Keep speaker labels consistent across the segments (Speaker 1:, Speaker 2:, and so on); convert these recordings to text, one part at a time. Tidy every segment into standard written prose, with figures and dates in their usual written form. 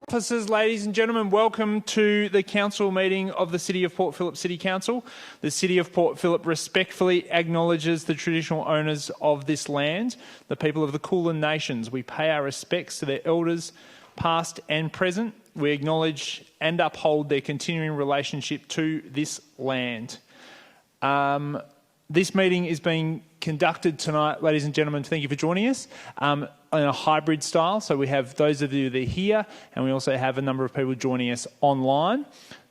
Speaker 1: Officers, ladies and gentlemen, welcome to the council meeting of the City of Port Phillip City Council. The City of Port Phillip respectfully acknowledges the traditional owners of this land, the people of the Kulin Nations. We pay our respects to their elders, past and present. We acknowledge and uphold their continuing relationship to this land. This meeting is being conducted tonight, ladies and gentlemen. Thank you for joining us. In a hybrid style, so we have those of you that are here, and we also have a number of people joining us online.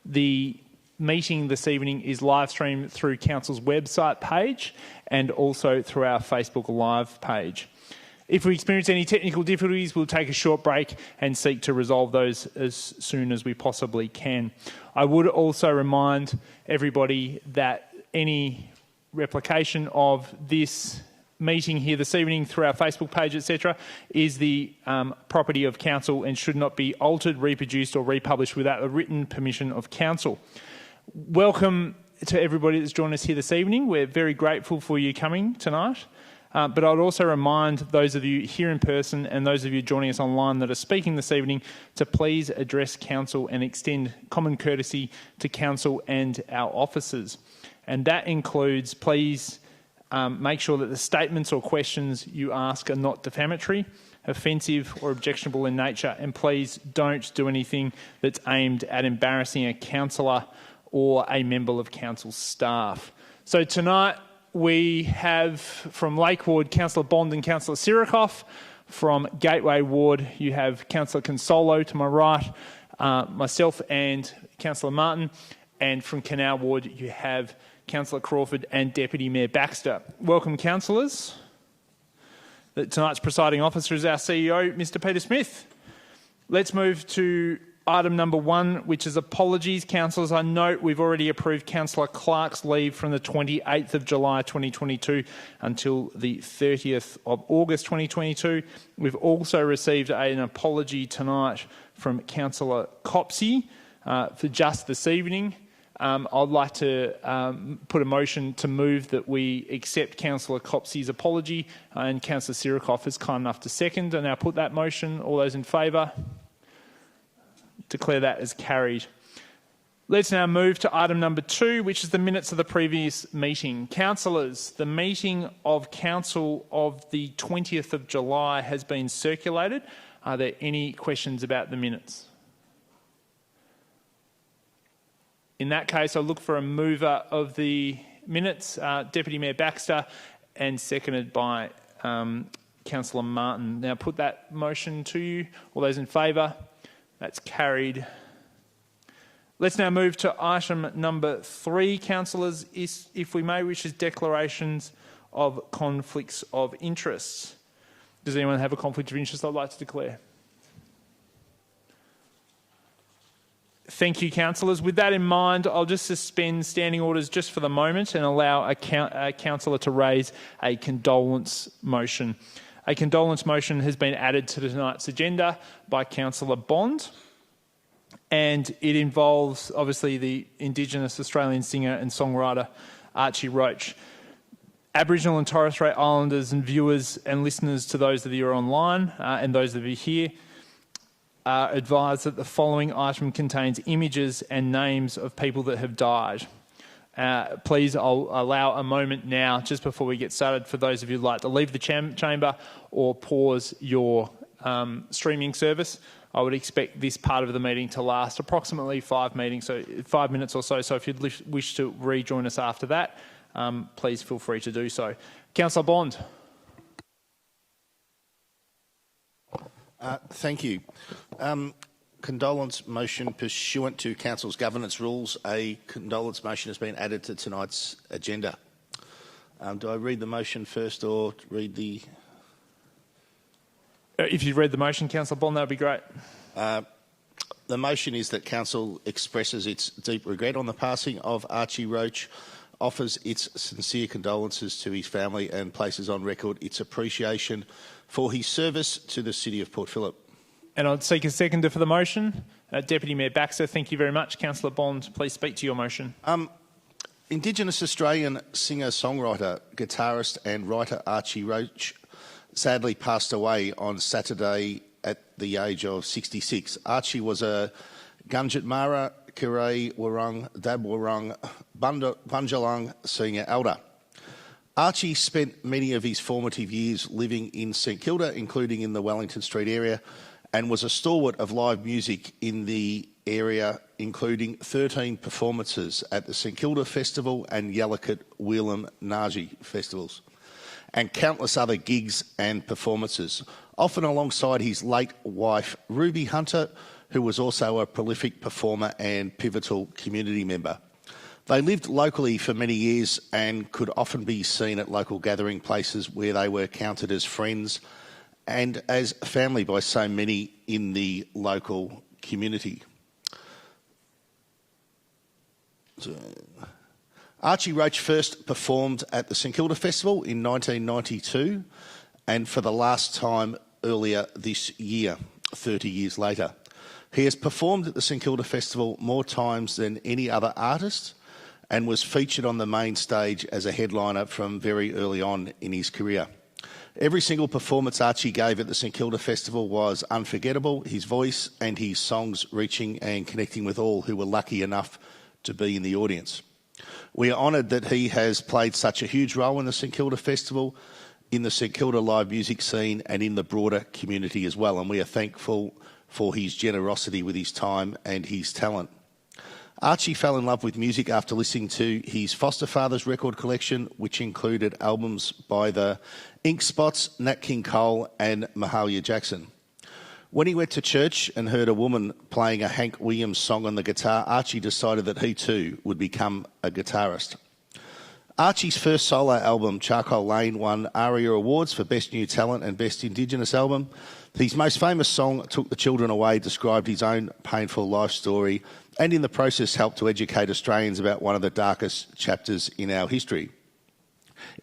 Speaker 1: The meeting this evening is live streamed through Council's website page and also through our Facebook Live page. If we experience any technical difficulties, we'll take a short break and seek to resolve those as soon as we possibly can. I would also remind everybody that any replication of this meeting here this evening through our Facebook page, etc., is the property of Council and should not be altered, reproduced or republished without the written permission of Council. Welcome to everybody that's joined us here this evening. We're very grateful for you coming tonight. But I'd also remind those of you here in person and those of you joining us online that are speaking this evening to please address Council and extend common courtesy to Council and our officers. And that includes, please make sure that the statements or questions you ask are not defamatory, offensive or objectionable in nature, and please don't do anything that's aimed at embarrassing a councillor or a member of Council's staff. So tonight we have from Lake Ward, Councillor Bond and Councillor Sirikoff. From Gateway Ward, you have Councillor Consolo to my right, myself and Councillor Martin, and from Canal Ward you have Councillor Crawford and Deputy Mayor Baxter. Welcome, councillors. Tonight's presiding officer is our CEO, Mr. Peter Smith. Let's move to item number 1, which is apologies. Councillors, I note we've already approved Councillor Clark's leave from the 28th of July 2022 until the 30th of August 2022. We've also received an apology tonight from Councillor Copsey for just this evening. I'd like to put a motion to move that we accept Councillor Copsey's apology, and Councillor Sirikoff is kind enough to second. And now put that motion. All those in favour? Declare that as carried. Let's now move to item number 2, which is the minutes of the previous meeting. Councillors, the meeting of Council of the 20th of July has been circulated. Are there any questions about the minutes? In that case, I'll look for a mover of the minutes, Deputy Mayor Baxter, and seconded by Councillor Martin. Now put that motion to you. All those in favour? That's carried. Let's now move to item number 3, councillors, if we may, which is declarations of conflicts of interest. Does anyone have a conflict of interest I'd like to declare? Thank you, councillors. With that in mind, I'll just suspend standing orders just for the moment and allow a councillor to raise a condolence motion. A condolence motion has been added to tonight's agenda by Councillor Bond, and it involves, obviously, the Indigenous Australian singer and songwriter Archie Roach. Aboriginal and Torres Strait Islanders and viewers and listeners to those of you who are online and those of you here are advised that the following item contains images and names of people that have died. Please, I'll allow a moment now, just before we get started, for those of you who'd like to leave the chamber or pause your streaming service. I would expect this part of the meeting to last approximately 5 minutes or so. So if you'd wish to rejoin us after that, please feel free to do so. Councillor Bond.
Speaker 2: Thank you. Condolence motion pursuant to Council's governance rules. A condolence motion has been added to tonight's agenda. Do I read the motion first or read the...
Speaker 1: If you read the motion, Councillor Bond, that would be great.
Speaker 2: The motion is that Council expresses its deep regret on the passing of Archie Roach, offers its sincere condolences to his family and places on record its appreciation for his service to the City of Port Phillip.
Speaker 1: And I'd seek a seconder for the motion. Deputy Mayor Baxter, thank you very much. Councillor Bond, please speak to your motion.
Speaker 2: Indigenous Australian singer-songwriter, guitarist and writer Archie Roach sadly passed away on Saturday, at the age of 66. Archie was a Gunjat Mara, Kirei Warung, Dab Warung, Bunjalung senior elder. Archie spent many of his formative years living in St Kilda, including in the Wellington Street area, and was a stalwart of live music in the area, including 13 performances at the St Kilda Festival and Yellowkit Wheelam Naji festivals, and countless other gigs and performances, often alongside his late wife Ruby Hunter, who was also a prolific performer and pivotal community member. They lived locally for many years and could often be seen at local gathering places where they were counted as friends and as family by so many in the local community. Archie Roach first performed at the St Kilda Festival in 1992 and for the last time earlier this year, 30 years later. He has performed at the St Kilda Festival more times than any other artist and was featured on the main stage as a headliner from very early on in his career. Every single performance Archie gave at the St Kilda Festival was unforgettable, his voice and his songs reaching and connecting with all who were lucky enough to be in the audience. We are honoured that he has played such a huge role in the St Kilda Festival, in the St Kilda live music scene and in the broader community as well, and we are thankful for his generosity with his time and his talent. Archie fell in love with music after listening to his foster father's record collection, which included albums by the Ink Spots, Nat King Cole and Mahalia Jackson. When he went to church and heard a woman playing a Hank Williams song on the guitar, Archie decided that he too would become a guitarist. Archie's first solo album, Charcoal Lane, won ARIA Awards for Best New Talent and Best Indigenous Album. His most famous song, Took the Children Away, described his own painful life story and in the process helped to educate Australians about one of the darkest chapters in our history.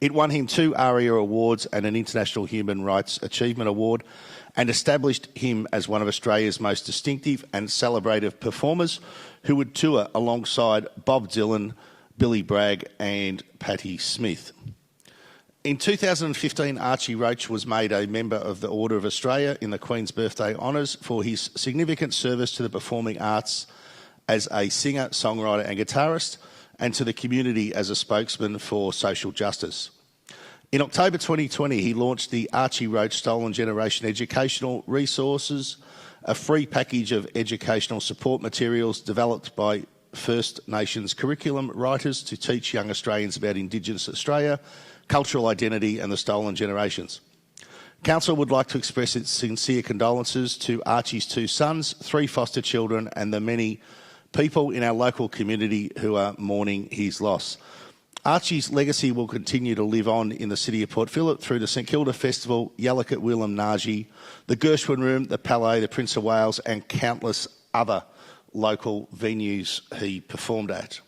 Speaker 2: It won him 2 ARIA Awards and an International Human Rights Achievement Award and established him as one of Australia's most distinctive and celebrated performers who would tour alongside Bob Dylan, Billy Bragg and Patti Smith. In 2015, Archie Roach was made a member of the Order of Australia in the Queen's Birthday Honours for his significant service to the performing arts as a singer, songwriter and guitarist, and to the community as a spokesman for social justice. In October 2020, he launched the Archie Roach Stolen Generation Educational Resources, a free package of educational support materials developed by First Nations curriculum writers to teach young Australians about Indigenous Australia, cultural identity and the stolen generations. Council would like to express its sincere condolences to Archie's 2 sons, 3 foster children and the many people in our local community who are mourning his loss. Archie's legacy will continue to live on in the city of Port Phillip through the St Kilda Festival, Yellowkit Wheelam Naji, the Gershwin Room, the Palais, the Prince of Wales and countless other local venues he performed at.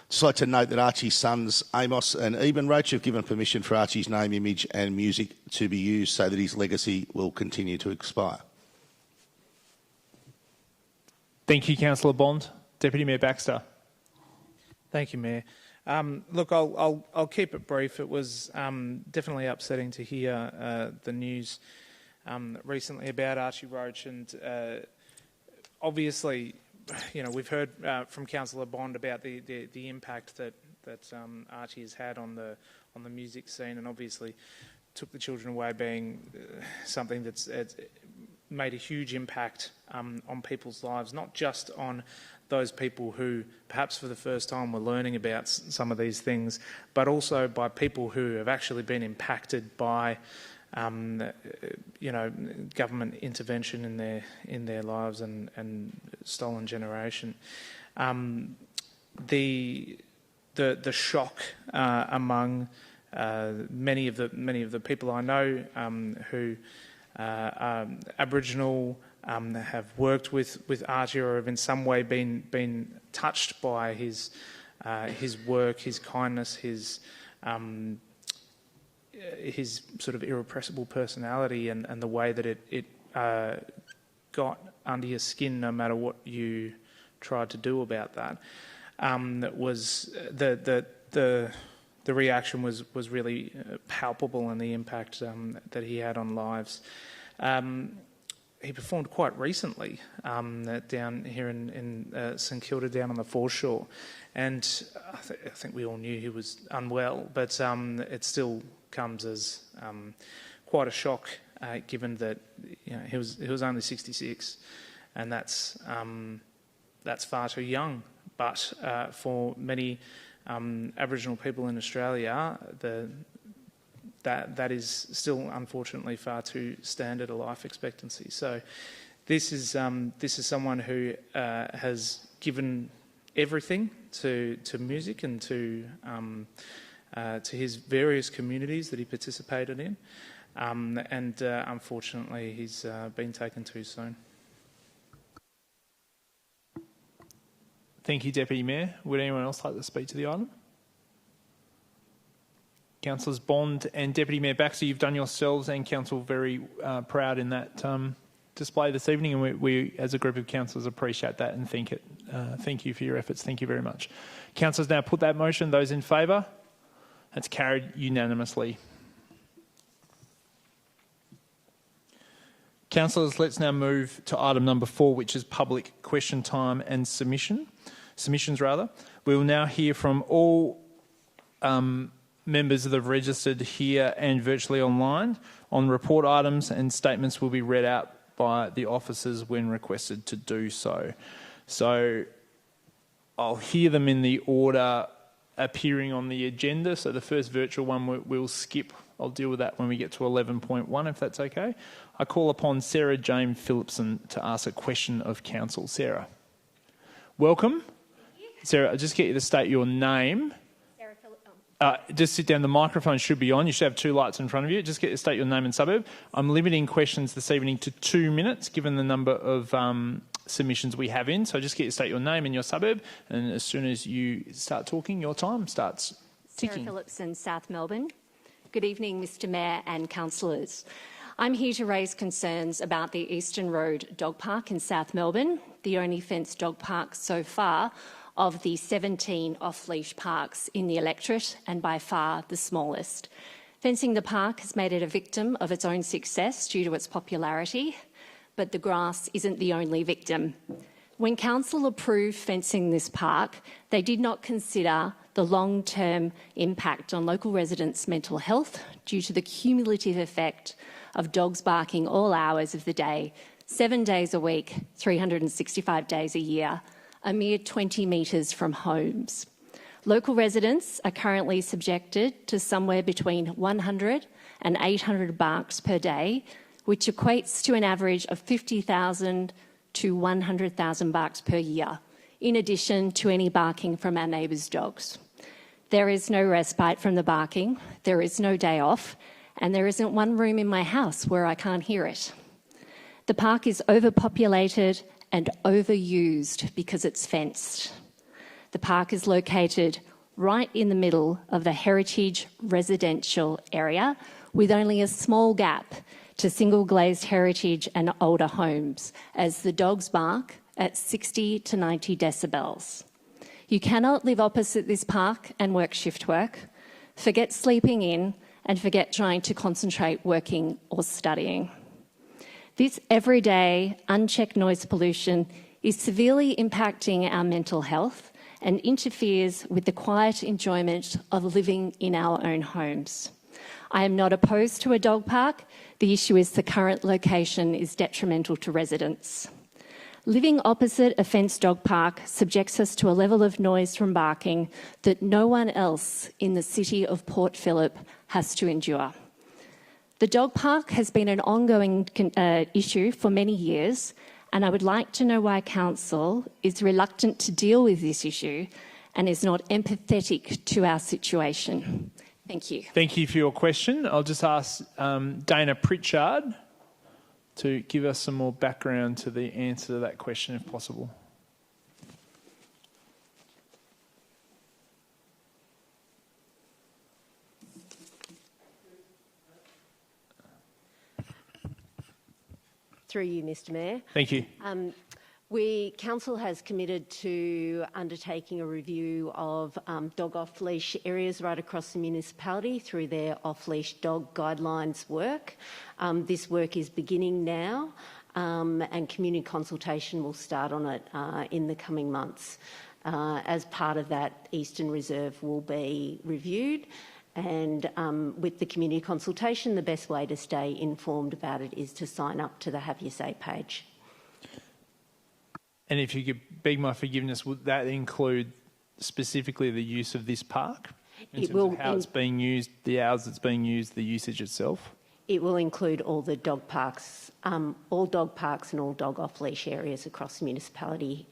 Speaker 2: Just like to note that Archie's sons, Amos and Eben Roach, have given permission for Archie's name, image and music to be used so that his legacy will continue to expire.
Speaker 1: Thank you, Councillor Bond. Deputy Mayor Baxter.
Speaker 3: Thank you, Mayor. Look, I'll keep it brief. It was definitely upsetting to hear the news recently about Archie Roach, and obviously, you know, we've heard from Councillor Bond about the impact that Archie has had on the music scene, and obviously Took the Children Away being something that's made a huge impact on people's lives, not just on those people who perhaps for the first time were learning about some of these things, but also by people who have actually been impacted by you know, government intervention in their lives and stolen generation. The shock among many of the people I know who are Aboriginal, have worked with Archie or have in some way been touched by his work, his kindness, his sort of irrepressible personality and the way that it got under your skin no matter what you tried to do about that. Was the reaction was really palpable, and the impact that he had on lives. he performed quite recently down here in St Kilda, down on the foreshore, and I think we all knew he was unwell, but it still comes as quite a shock, given that he was only 66, and that's far too young. But for many Aboriginal people in Australia, that is still unfortunately far too standard a life expectancy. So this is someone who has given everything to music and to his various communities that he participated in, and unfortunately he's been taken too soon.
Speaker 1: Thank you, Deputy Mayor. Would anyone else like to speak to the item? Councillors Bond and Deputy Mayor Baxter, you've done yourselves and Council very proud in that display this evening, and we as a group of councillors appreciate that and thank you for your efforts. Thank you very much. Councillors, now put that motion. Those in favour? That's carried unanimously. Councillors, let's now move to item number 4, which is public question time and submissions. We will now hear from all members that have registered here and virtually online on report items, and statements will be read out by the officers when requested to do so. So I'll hear them in the order appearing on the agenda. So the first virtual one we'll skip. I'll deal with that when we get to 11.1, if that's okay. I call upon Sarah Jane Phillipson to ask a question of council. Sarah. Welcome. Sarah, I'll just get you to state your name. Just sit down. The microphone should be on. You should have 2 lights in front of you. Just get to state your name and suburb. I'm limiting questions this evening to 2 minutes, given the number of submissions we have in. So just get to state your name and your suburb, and as soon as you start talking, your time starts ticking.
Speaker 4: Sarah Phillipson, South Melbourne. Good evening, Mr Mayor and councillors. I'm here to raise concerns about the Eastern Road Dog Park in South Melbourne, the only fenced dog park so far of the 17 off-leash parks in the electorate, and by far the smallest. Fencing the park has made it a victim of its own success due to its popularity, but the grass isn't the only victim. When council approved fencing this park, they did not consider the long-term impact on local residents' mental health due to the cumulative effect of dogs barking all hours of the day, 7 days a week, 365 days a year, a mere 20 metres from homes. Local residents are currently subjected to somewhere between 100 and 800 barks per day, which equates to an average of 50,000 to 100,000 barks per year, in addition to any barking from our neighbours' dogs. There is no respite from the barking, there is no day off, and there isn't one room in my house where I can't hear it. The park is overpopulated and overused because it's fenced. The park is located right in the middle of the heritage residential area, with only a small gap to single glazed heritage and older homes, as the dogs bark at 60 to 90 decibels. You cannot live opposite this park and work shift work, forget sleeping in, and forget trying to concentrate working or studying. This everyday, unchecked noise pollution is severely impacting our mental health and interferes with the quiet enjoyment of living in our own homes. I am not opposed to a dog park. The issue is the current location is detrimental to residents. Living opposite a fenced dog park subjects us to a level of noise from barking that no one else in the city of Port Phillip has to endure. The dog park has been an ongoing issue for many years, and I would like to know why Council is reluctant to deal with this issue and is not empathetic to our situation. Thank you.
Speaker 1: Thank you for your question. I'll just ask Dana Pritchard to give us some more background to the answer to that question, if possible.
Speaker 5: Through you, Mr Mayor.
Speaker 1: Thank you.
Speaker 5: Council has committed to undertaking a review of dog off-leash areas right across the municipality through their off-leash dog guidelines work. This work is beginning now. and community consultation will start on it in the coming months. As part of that, Eastern Reserve will be reviewed, and with the community consultation, the best way to stay informed about it is to sign up to the Have Your Say page.
Speaker 1: And if you could beg my forgiveness, would that include specifically the use of this park? In terms of how it's being used, the hours it's being used, the usage itself?
Speaker 5: It will include all the dog parks, and all dog off-leash areas across the municipality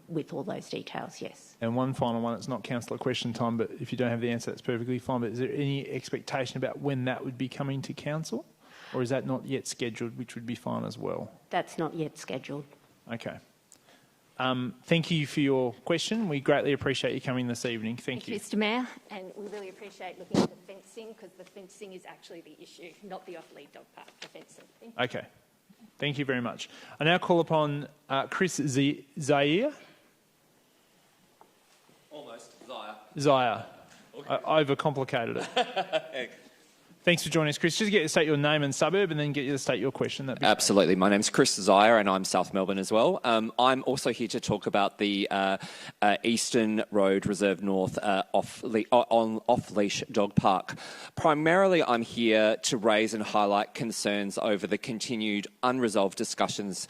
Speaker 5: with all those details, yes.
Speaker 1: And one final one, it's not councillor question time, but if you don't have the answer, that's perfectly fine. But is there any expectation about when that would be coming to council? Or is that not yet scheduled, which would be fine as well?
Speaker 5: That's not yet scheduled.
Speaker 1: Okay. Thank you for your question. We greatly appreciate you coming this evening. Thank you.
Speaker 4: Mr Mayor, and we really appreciate looking at the fencing, because the fencing is actually the issue, not the off-lead dog park, the fencing. Thank you.
Speaker 1: Okay. Thank you very much. I now call upon Chris Zaire.
Speaker 6: Almost. Zaya.
Speaker 1: Zaya.
Speaker 6: Okay.
Speaker 1: I overcomplicated it. Thanks for joining us, Chris. Just get you to state your name and suburb and then get you to state your question. That'd be
Speaker 6: Absolutely. My name's Chris Zire and I'm South Melbourne as well. I'm also here to talk about the Eastern Road Reserve North off-leash dog park. Primarily, I'm here to raise and highlight concerns over the continued unresolved discussions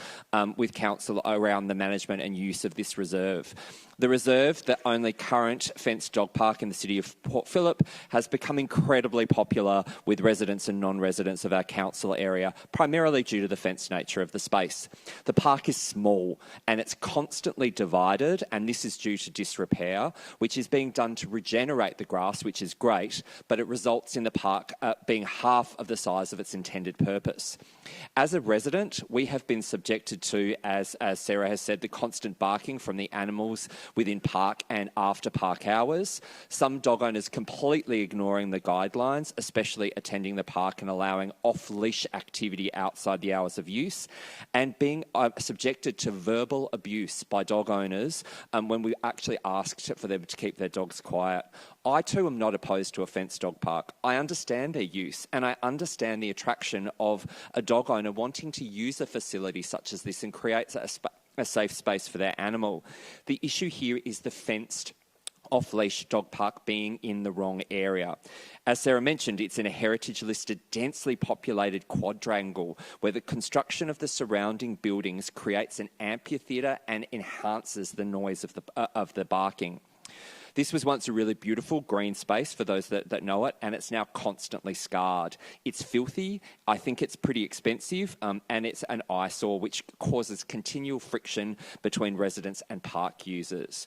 Speaker 6: with Council around the management and use of this reserve. The reserve, the only current fenced dog park in the city of Port Phillip, has become incredibly popular with residents and non-residents of our council area, primarily due to the fenced nature of the space. The park is small and it's constantly divided, and this is due to disrepair, which is being done to regenerate the grass, which is great, but it results in the park being half of the size of its intended purpose. As a resident, we have been subjected to, as Sarah has said, the constant barking from the animals within park and after park hours. Some dog owners completely ignoring the guidelines, especially attending the park and allowing off-leash activity outside the hours of use, and being subjected to verbal abuse by dog owners when we actually asked for them to keep their dogs quiet. I too am not opposed to a fenced dog park. I understand their use and I understand the attraction of a dog owner wanting to use a facility such as this and create a safe space for their animal. The issue here is the fenced off-leash dog park being in the wrong area. As Sarah mentioned, it's in a heritage-listed, densely populated quadrangle where the construction of the surrounding buildings creates an amphitheatre and enhances the noise of the barking. This was once a really beautiful green space for those that know it, and it's now constantly scarred. It's filthy, I think it's pretty expensive, and it's an eyesore which causes continual friction between residents and park users.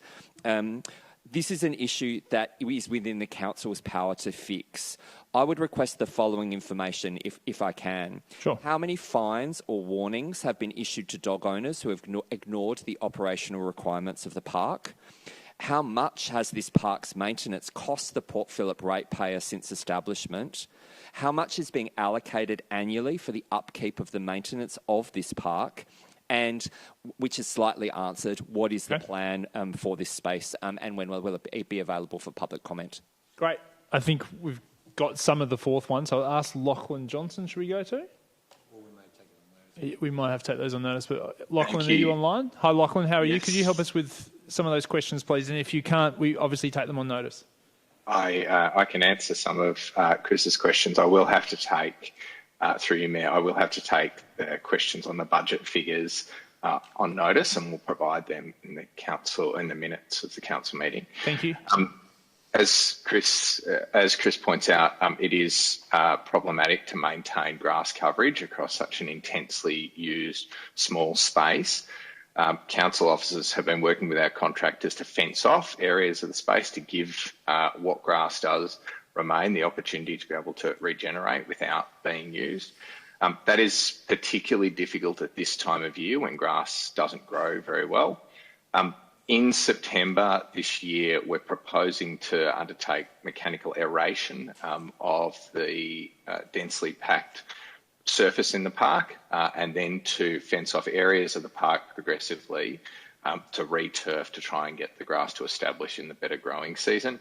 Speaker 6: This is an issue that is within the council's power to fix. I would request the following information if I can.
Speaker 1: Sure.
Speaker 6: How many fines or warnings have been issued to dog owners who have ignored the operational requirements of the park? How much has this park's maintenance cost the Port Phillip ratepayer since establishment? How much is being allocated annually for the upkeep of the maintenance of this park? And, which is slightly answered, what is the plan for this space and when will it be available for public comment?
Speaker 1: Great. I think we've got some of the fourth one, so I'll ask Lachlan Johnson, should we go to?
Speaker 7: Well, we may take it on notice.
Speaker 1: We might have to take those on notice, but Lachlan, are you online? Hi, Lachlan, how are you? Could you help us with some of those questions, please? And if you can't, we obviously take them on notice.
Speaker 7: I can answer some of Chris's questions. I will have to take, through you, Mayor, I will have to take the questions on the budget figures on notice, and we'll provide them in the minutes of the council meeting.
Speaker 1: Thank you.
Speaker 7: As Chris points out, it is problematic to maintain grass coverage across such an intensely used small space. Council officers have been working with our contractors to fence off areas of the space to give what grass does remain the opportunity to be able to regenerate without being used. That is particularly difficult at this time of year when grass doesn't grow very well. In September this year, we're proposing to undertake mechanical aeration of the densely packed surface in the park and then to fence off areas of the park progressively to re-turf to try and get the grass to establish in the better growing season.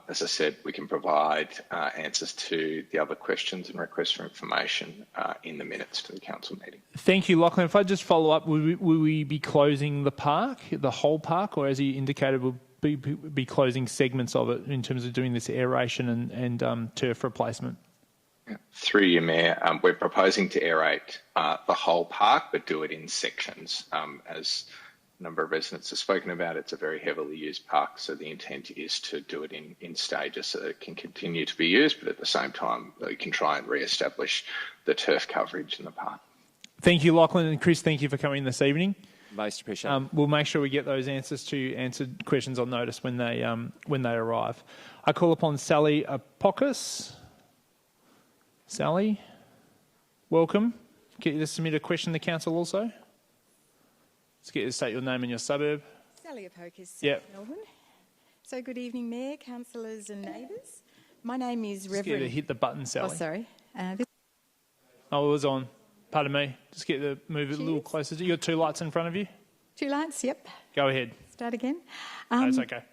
Speaker 7: As I said, we can provide answers to the other questions and requests for information in the minutes to the council meeting.
Speaker 1: Thank you, Lachlan. If I just follow up, will we be closing the park, the whole park, or as he indicated, we'll be closing segments of it in terms of doing this aeration and turf replacement?
Speaker 7: Through you, Mayor, we're proposing to aerate the whole park, but do it in sections. As a number of residents have spoken about, it's a very heavily used park, so the intent is to do it in stages so that it can continue to be used, but at the same time, we can try and re-establish the turf coverage in the park.
Speaker 1: Thank you, Lachlan, and Chris, thank you for coming this evening.
Speaker 6: Most appreciated.
Speaker 1: We'll make sure we get those answers to answered questions on notice when they arrive. I call upon Sally Apokis. Sally, welcome. Get you to submit a question to the council also. Let's get you to state your name and your suburb.
Speaker 8: Sally Apokis,
Speaker 1: Yep.
Speaker 8: Melbourne. So good evening, Mayor, councillors and neighbours. My name is
Speaker 1: Just get you to
Speaker 8: Reverend...
Speaker 1: hit the button, Sally.
Speaker 8: Oh, sorry.
Speaker 1: Oh, it was on. Pardon me. Just get to move it a little closer. You got two lights in front of you?
Speaker 8: Two lights, yep.
Speaker 1: Go ahead.
Speaker 8: Start again.
Speaker 1: No, it's okay.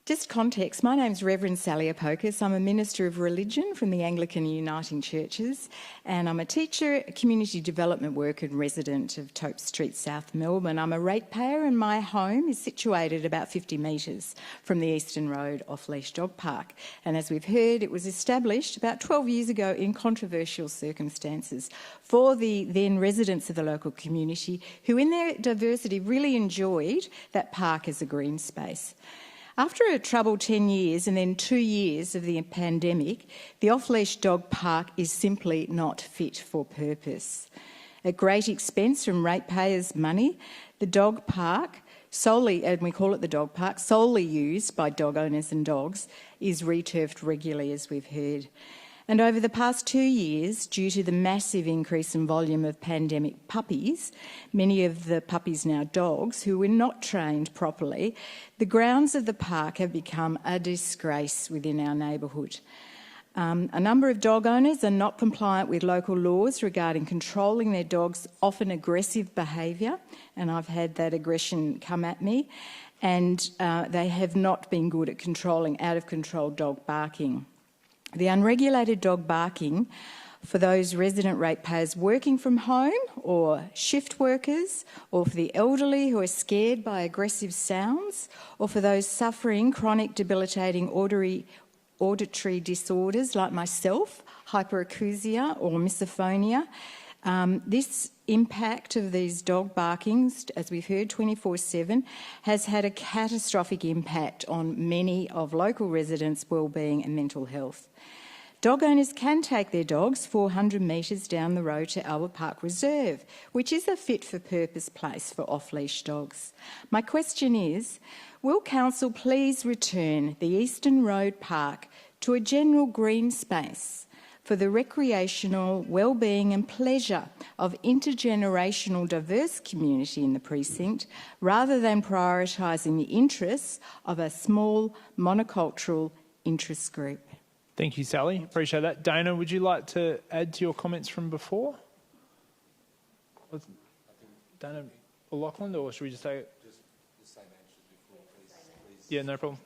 Speaker 8: Just context, my name's Reverend Sally Apokis. I'm a Minister of Religion from the Anglican Uniting Churches, and I'm a teacher, a community development worker and resident of Tope Street, South Melbourne. I'm a ratepayer and my home is situated about 50 metres from the Eastern Road off-leash dog park. And as we've heard, it was established about 12 years ago in controversial circumstances for the then residents of the local community who in their diversity really enjoyed that park as a green space. After a troubled 10 years and then 2 years of the pandemic, the off-leash dog park is simply not fit for purpose. At great expense from ratepayers' money, the dog park, solely, and we call it the dog park, solely used by dog owners and dogs, is returfed regularly, as we've heard. And over the past 2 years, due to the massive increase in volume of pandemic puppies, many of the puppies now dogs, who were not trained properly, the grounds of the park have become a disgrace within our neighbourhood. A number of dog owners are not compliant with local laws regarding controlling their dogs' often aggressive behaviour, and I've had that aggression come at me, and they have not been good at controlling out-of-control dog barking. The unregulated dog barking for those resident ratepayers working from home or shift workers, or for the elderly who are scared by aggressive sounds, or for those suffering chronic debilitating auditory disorders like myself, hyperacusia or misophonia. This impact of these dog barkings, as we've heard 24/7, has had a catastrophic impact on many of local residents' wellbeing and mental health. Dog owners can take their dogs 400 metres down the road to Albert Park Reserve, which is a fit-for-purpose place for off-leash dogs. My question is, will Council please return the Eastern Road Park to a general green space for the recreational, well-being and pleasure of intergenerational diverse community in the precinct, rather than prioritising the interests of a small monocultural interest group?
Speaker 1: Thank you, Sally. Appreciate that. Dana, would you like to add to your comments from before? Dana or Lachlan, or should we just say it?
Speaker 9: Just the same answers before, please.
Speaker 1: Yeah, no problem.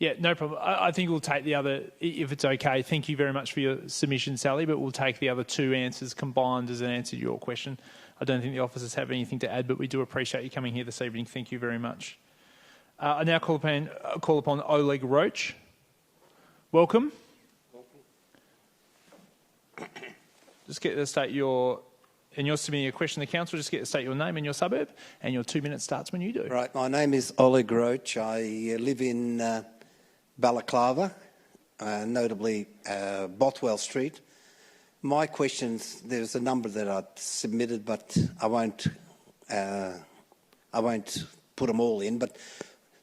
Speaker 1: Yeah, no problem. I think we'll take the other, if it's okay. Thank you very much for your submission, Sally, but we'll take the other two answers combined as an answer to your question. I don't think the officers have anything to add, but we do appreciate you coming here this evening. Thank you very much. I now call upon Oleg Roach. Welcome. Just get to state your, and you're submitting a question to the council, just get to state your name and your suburb, and your 2 minutes starts when you do.
Speaker 9: Right, my name is Oleg Roach. I live in Balaclava, notably Bothwell Street. My questions, there's a number that I've submitted, but I won't put them all in. But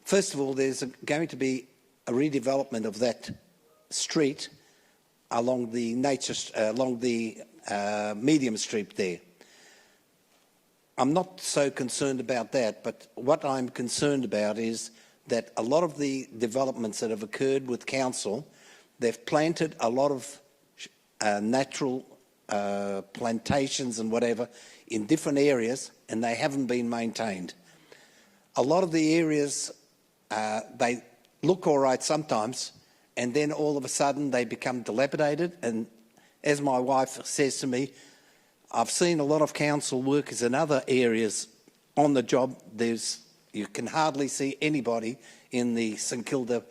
Speaker 9: first of all, there's going to be a redevelopment of that street along the medium street there. I'm not so concerned about that, but what I'm concerned about is that a lot of the developments that have occurred with council, they've planted a lot of natural plantations and whatever in different areas, and they haven't been maintained. A lot of the areas, look all right sometimes, and then all of a sudden they become dilapidated. And as my wife says to me, I've seen a lot of council workers in other areas on the job. You can hardly see anybody in the St Kilda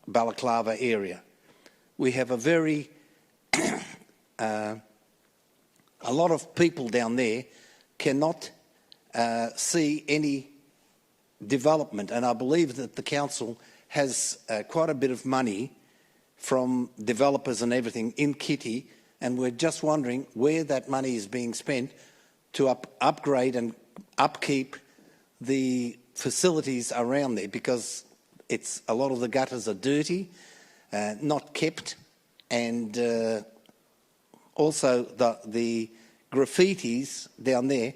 Speaker 9: Balaclava area. We have a very a lot of people down there cannot see any development, and I believe that the council has quite a bit of money from developers and everything in Kitty, and we're just wondering where that money is being spent to upgrade and upkeep the facilities around there, because a lot of the gutters are dirty, not kept, and also the graffitis down there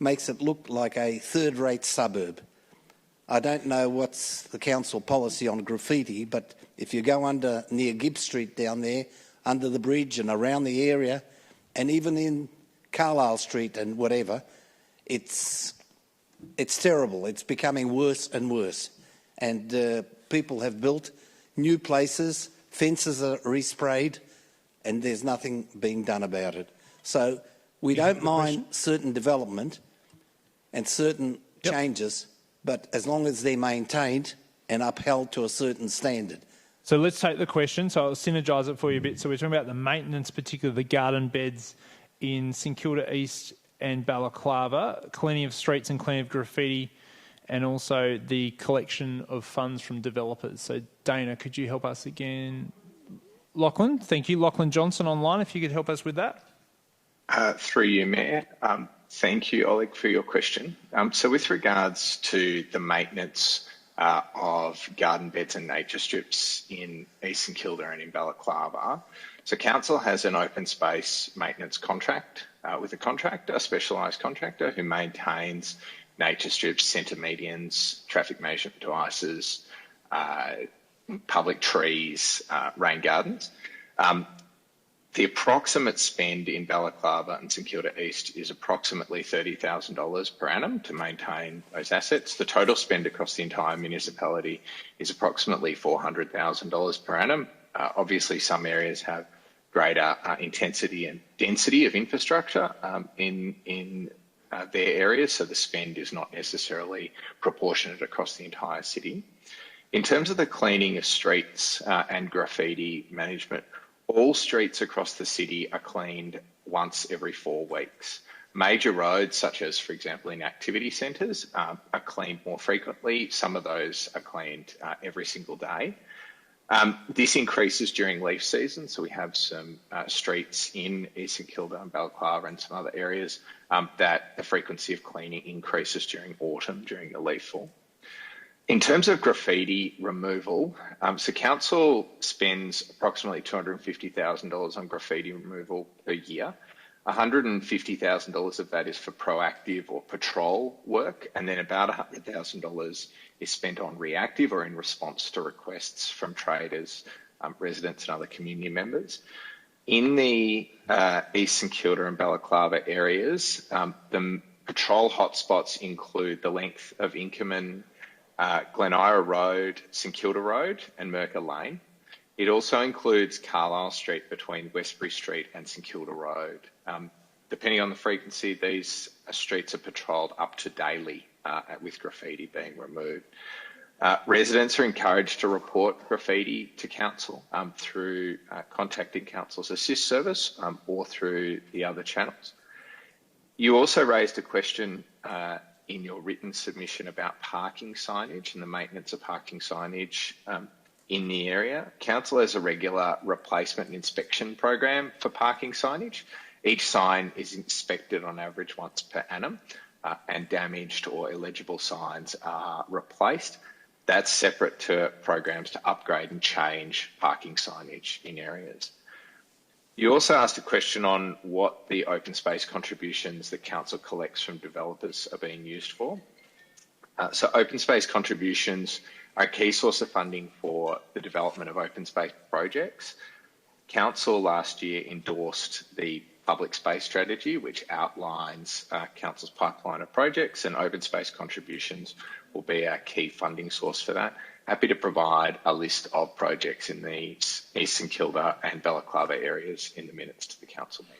Speaker 9: makes it look like a third-rate suburb. I don't know what's the council policy on graffiti, but if you go near Gibbs Street down there, under the bridge and around the area, and even in Carlisle Street and whatever, it's terrible. It's becoming worse and worse. And people have built new places, fences are resprayed, and there's nothing being done about it. So we don't mind certain development and certain changes, but as long as they're maintained and upheld to a certain standard.
Speaker 1: So let's take the question. So I'll synergise it for you a bit. So we're talking about the maintenance, particularly the garden beds in St Kilda East and Balaclava, cleaning of streets and cleaning of graffiti, and also the collection of funds from developers. So Dana, could you help us again? Lachlan, thank you. Lachlan Johnson online, if you could help us with that.
Speaker 7: Through you, Mayor. Thank you, Oleg, for your question. So with regards to the maintenance of garden beds and nature strips in East St Kilda and in Balaclava, so Council has an open space maintenance contract with a specialised contractor who maintains nature strips, centre medians, traffic measurement devices, public trees, rain gardens. The approximate spend in Balaclava and St Kilda East is approximately $30,000 per annum to maintain those assets. The total spend across the entire municipality is approximately $400,000 per annum. Obviously, some areas have greater intensity and density of infrastructure in their areas, so the spend is not necessarily proportionate across the entire city. In terms of the cleaning of streets and graffiti management, all streets across the city are cleaned once every 4 weeks. Major roads, such as, for example, in activity centres, are cleaned more frequently. Some of those are cleaned every single day. This increases during leaf season, so we have some streets in East St Kilda and Balaclava and some other areas that the frequency of cleaning increases during autumn, during the leaf fall. In terms of graffiti removal, so Council spends approximately $250,000 on graffiti removal per year. $150,000 of that is for proactive or patrol work, and then about $100,000 is spent on reactive or in response to requests from traders, residents and other community members. In the East St Kilda and Balaclava areas, the patrol hotspots include the length of Inkerman, Glen Ira Road, St Kilda Road and Merker Lane. It also includes Carlisle Street between Westbury Street and St Kilda Road. Depending on the frequency, these streets are patrolled up to daily with graffiti being removed. Residents are encouraged to report graffiti to Council through contacting Council's Assist service or through the other channels. You also raised a question in your written submission about parking signage and the maintenance of parking signage in the area. Council has a regular replacement and inspection program for parking signage. Each sign is inspected on average once per annum and damaged or illegible signs are replaced. That's separate to programs to upgrade and change parking signage in areas. You also asked a question on what the open space contributions that Council collects from developers are being used for. So open space contributions are a key source of funding for the development of open space projects. Council last year endorsed the public space strategy, which outlines Council's pipeline of projects, and open space contributions will be our key funding source for that. Happy to provide a list of projects in the East St Kilda and Balaclava areas in the minutes to the council meeting.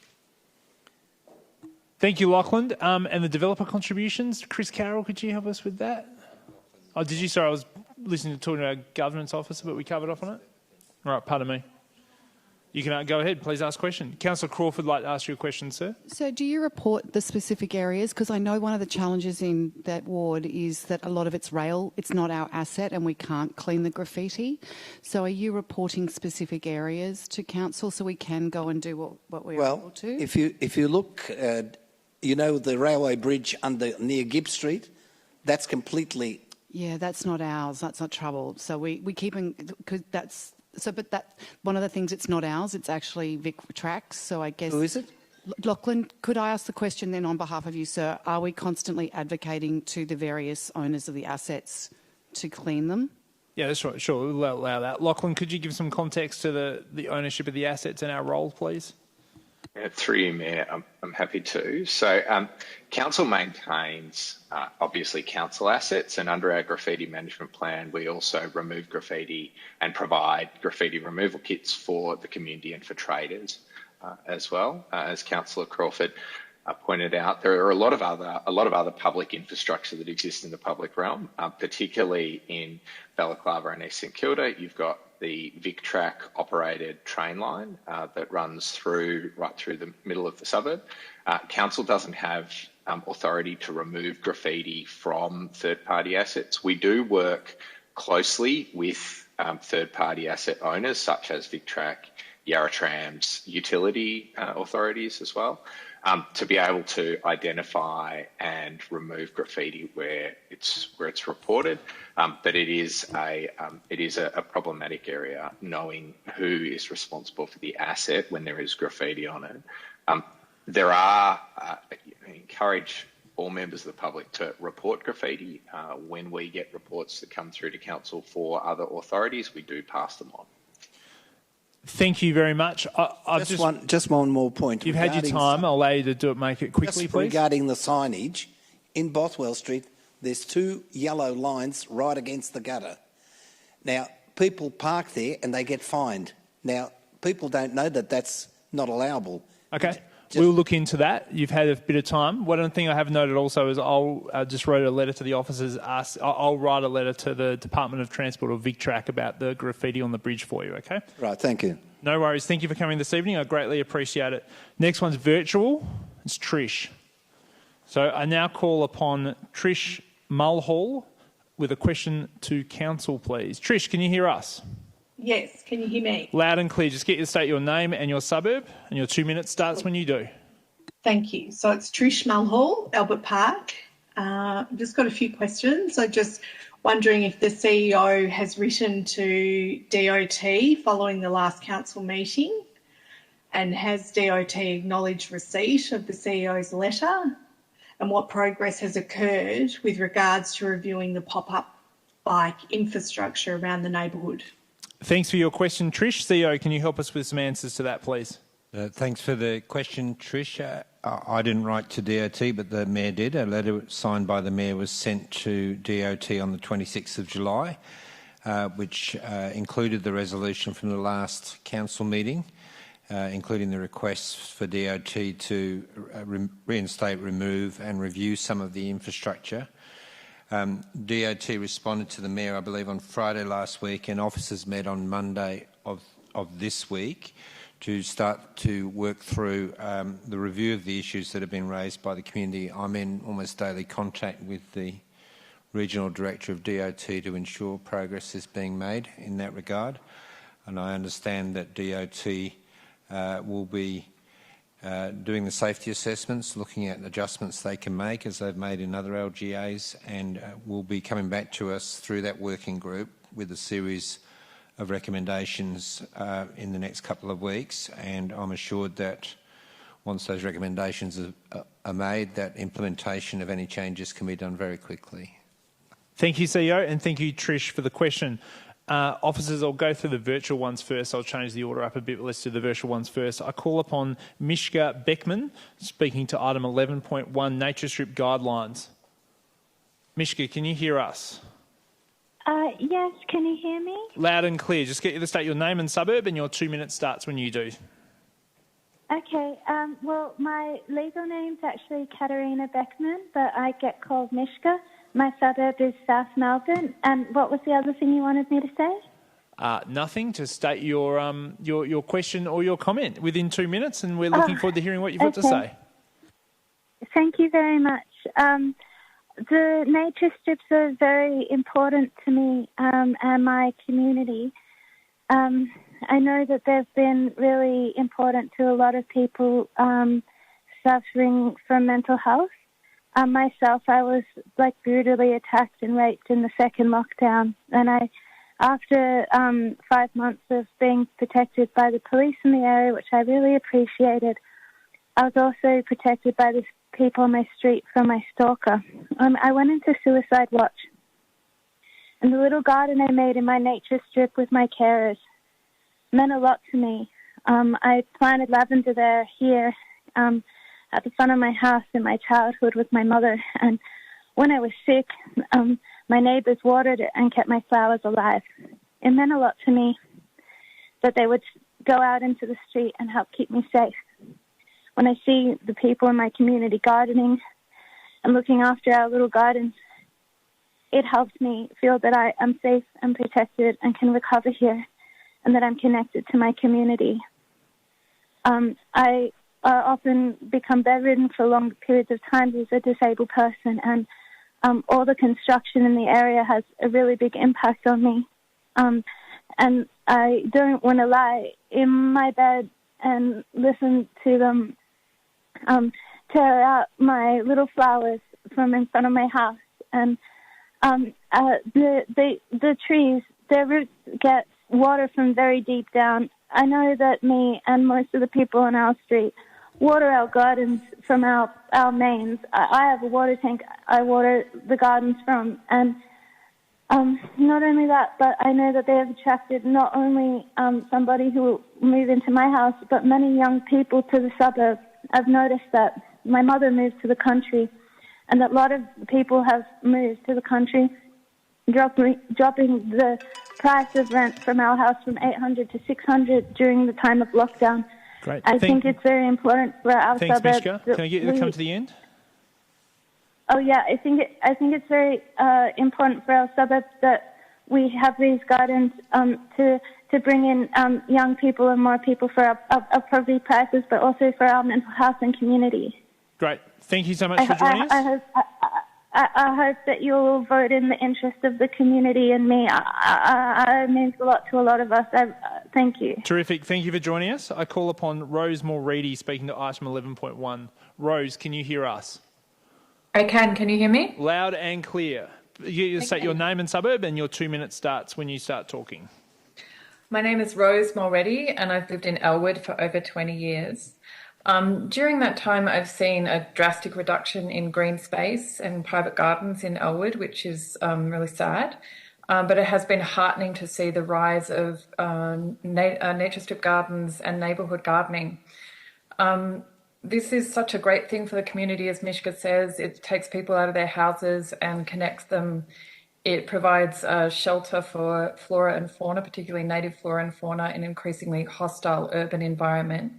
Speaker 1: Thank you, Lachlan. And the developer contributions, Chris Carroll, could you help us with that? Oh, did you? Sorry, I was listening to talking to our governance officer, but we covered off on it. All right, pardon me. You can go ahead, please ask a question. Councillor Crawford would like to ask you a question, sir.
Speaker 10: So do you report the specific areas? Because I know one of the challenges in that ward is that a lot of it's rail, it's not our asset and we can't clean the graffiti. So are you reporting specific areas to council so we can go and do what we're able to?
Speaker 9: Well, if you look at, the railway bridge near Gibb Street, that's completely...
Speaker 10: Yeah, that's not ours, that's not troubled. So we keep in, because that's... So, but that one of the things, it's not ours, it's actually Vic Tracks. So I guess...
Speaker 9: Who is it?
Speaker 10: Lachlan, could I ask the question then on behalf of you, sir? Are we constantly advocating to the various owners of the assets to clean them?
Speaker 1: Yeah, that's right. Sure, we'll allow that. Lachlan, could you give some context to the ownership of the assets and our role, please?
Speaker 7: Through you, Mayor, I'm happy to. So council maintains, obviously, council assets, and under our graffiti management plan, we also remove graffiti and provide graffiti removal kits for the community and for traders as well. As Councillor Crawford pointed out, there are a lot of other public infrastructure that exists in the public realm, particularly in Balaclava and East St Kilda. You've got the Vic Track operated train line that runs right through the middle of the suburb. Council doesn't have authority to remove graffiti from third-party assets. We do work closely with third-party asset owners such as Vic Track, Yarra Trams, utility authorities as well, to be able to identify and remove graffiti where it's reported. But it is a problematic area, knowing who is responsible for the asset when there is graffiti on it. I encourage all members of the public to report graffiti. When we get reports that come through to council for other authorities, we do pass them on.
Speaker 1: Thank you very much.
Speaker 9: Just one more point.
Speaker 1: You've had your time. I'll allow you to make it quickly, please.
Speaker 9: Regarding the signage, in Bothwell Street, there's 2 yellow lines right against the gutter. Now, people park there and they get fined. Now, people don't know that that's not allowable.
Speaker 1: Okay. We'll look into that. You've had a bit of time. One thing I have noted also is I'll just wrote a letter to the officers. I'll write a letter to the Department of Transport or Vic Track about the graffiti on the bridge for you, okay?
Speaker 9: Right, thank you.
Speaker 1: No worries. Thank you for coming this evening. I greatly appreciate it. Next one's virtual. It's Trish. So I now call upon Trish Mulhall with a question to council, please. Trish, can you hear us?
Speaker 11: Yes, can you hear me?
Speaker 1: Loud and clear. Just get you to state your name and your suburb, and your 2 minutes starts when you do.
Speaker 11: Thank you. So it's Trish Mulhall, Albert Park. I've just got a few questions. So just wondering if the CEO has written to DOT following the last council meeting, and has DOT acknowledged receipt of the CEO's letter, and what progress has occurred with regards to reviewing the pop-up bike infrastructure around the neighbourhood.
Speaker 1: Thanks for your question, Trish. CEO, can you help us with some answers to that, please?
Speaker 12: Thanks for the question, Trish. I didn't write to DOT, but the Mayor did. A letter signed by the Mayor was sent to DOT on the 26th of July, which included the resolution from the last council meeting, including the requests for DOT to reinstate, remove and review some of the infrastructure. DOT responded to the Mayor, I believe, on Friday last week, and officers met on Monday of this week to start to work through the review of the issues that have been raised by the community. I'm in almost daily contact with the Regional Director of DOT to ensure progress is being made in that regard, and I understand that DOT will be doing the safety assessments, looking at adjustments they can make as they've made in other LGAs, and will be coming back to us through that working group with a series of recommendations in the next couple of weeks. And I'm assured that once those recommendations are made, that implementation of any changes can be done very quickly.
Speaker 1: Thank you, CEO, and thank you, Trish, for the question. Officers, I'll go through the virtual ones first. I'll change the order up a bit, but let's do the virtual ones first. I call upon Mishka Beckman, speaking to item 11.1, Nature Strip Guidelines. Mishka, can you hear us?
Speaker 13: Yes, can you hear me?
Speaker 1: Loud and clear. Just get you to state your name and suburb, and your 2 minutes starts when you do.
Speaker 13: Okay, well, my legal name's actually Katerina Beckman, but I get called Mishka. My suburb is South Melbourne. And what was the other thing you wanted me to say?
Speaker 1: Nothing. Just state your question or your comment within 2 minutes, and we're looking forward to hearing what you've got to say.
Speaker 13: Thank you very much. The nature strips are very important to me and my community. I know that they've been really important to a lot of people suffering from mental health. Myself, I was brutally attacked and raped in the second lockdown, and after 5 months of being protected by the police in the area, which I really appreciated, I was also protected by the people on my street from my stalker. I went into suicide watch, and the little garden I made in my nature strip with my carers meant a lot to me. I planted lavender there here at the front of my house in my childhood with my mother, and when I was sick, my neighbours watered it and kept my flowers alive. It meant a lot to me that they would go out into the street and help keep me safe. When I see the people in my community gardening and looking after our little gardens, it helps me feel that I am safe and protected and can recover here, and that I'm connected to my community. I often become bedridden for long periods of time as a disabled person, and all the construction in the area has a really big impact on me. And I don't want to lie in my bed and listen to them tear out my little flowers from in front of my house. And the trees, their roots get water from very deep down. I know that me and most of the people on our street water our gardens from our mains. I have a water tank I water the gardens from, and not only that, but I know that they have attracted not only somebody who will move into my house, but many young people to the suburb. I've noticed that my mother moved to the country, and that a lot of people have moved to the country, dropping the price of rent from our house from $800 to $600 during the time of lockdown.
Speaker 1: Great.
Speaker 13: I think it's very important for our
Speaker 1: Thanks,
Speaker 13: suburb.
Speaker 1: Mishka. Can I get you to come to the end?
Speaker 13: Oh yeah, I think it's very important for our suburb that we have these gardens to bring in young people and more people for our property prices, but also for our mental health and community.
Speaker 1: Great. Thank you so much for joining us.
Speaker 13: I hope that you'll vote in the interest of the community and me. It means a lot to a lot of us. Thank you.
Speaker 1: Terrific. Thank you for joining us. I call upon Rose Mulready, speaking to item 11.1. Rose, can you hear us?
Speaker 14: I can. Can you hear me?
Speaker 1: Loud and clear. You state your name and suburb, and your 2 minutes starts when you start talking.
Speaker 14: My name is Rose Mulready, and I've lived in Elwood for over 20 years. During that time, I've seen a drastic reduction in green space and private gardens in Elwood, which is really sad. But it has been heartening to see the rise of nature strip gardens and neighbourhood gardening. This is such a great thing for the community, as Mishka says. It takes people out of their houses and connects them. It provides shelter for flora and fauna, particularly native flora and fauna, in an increasingly hostile urban environment.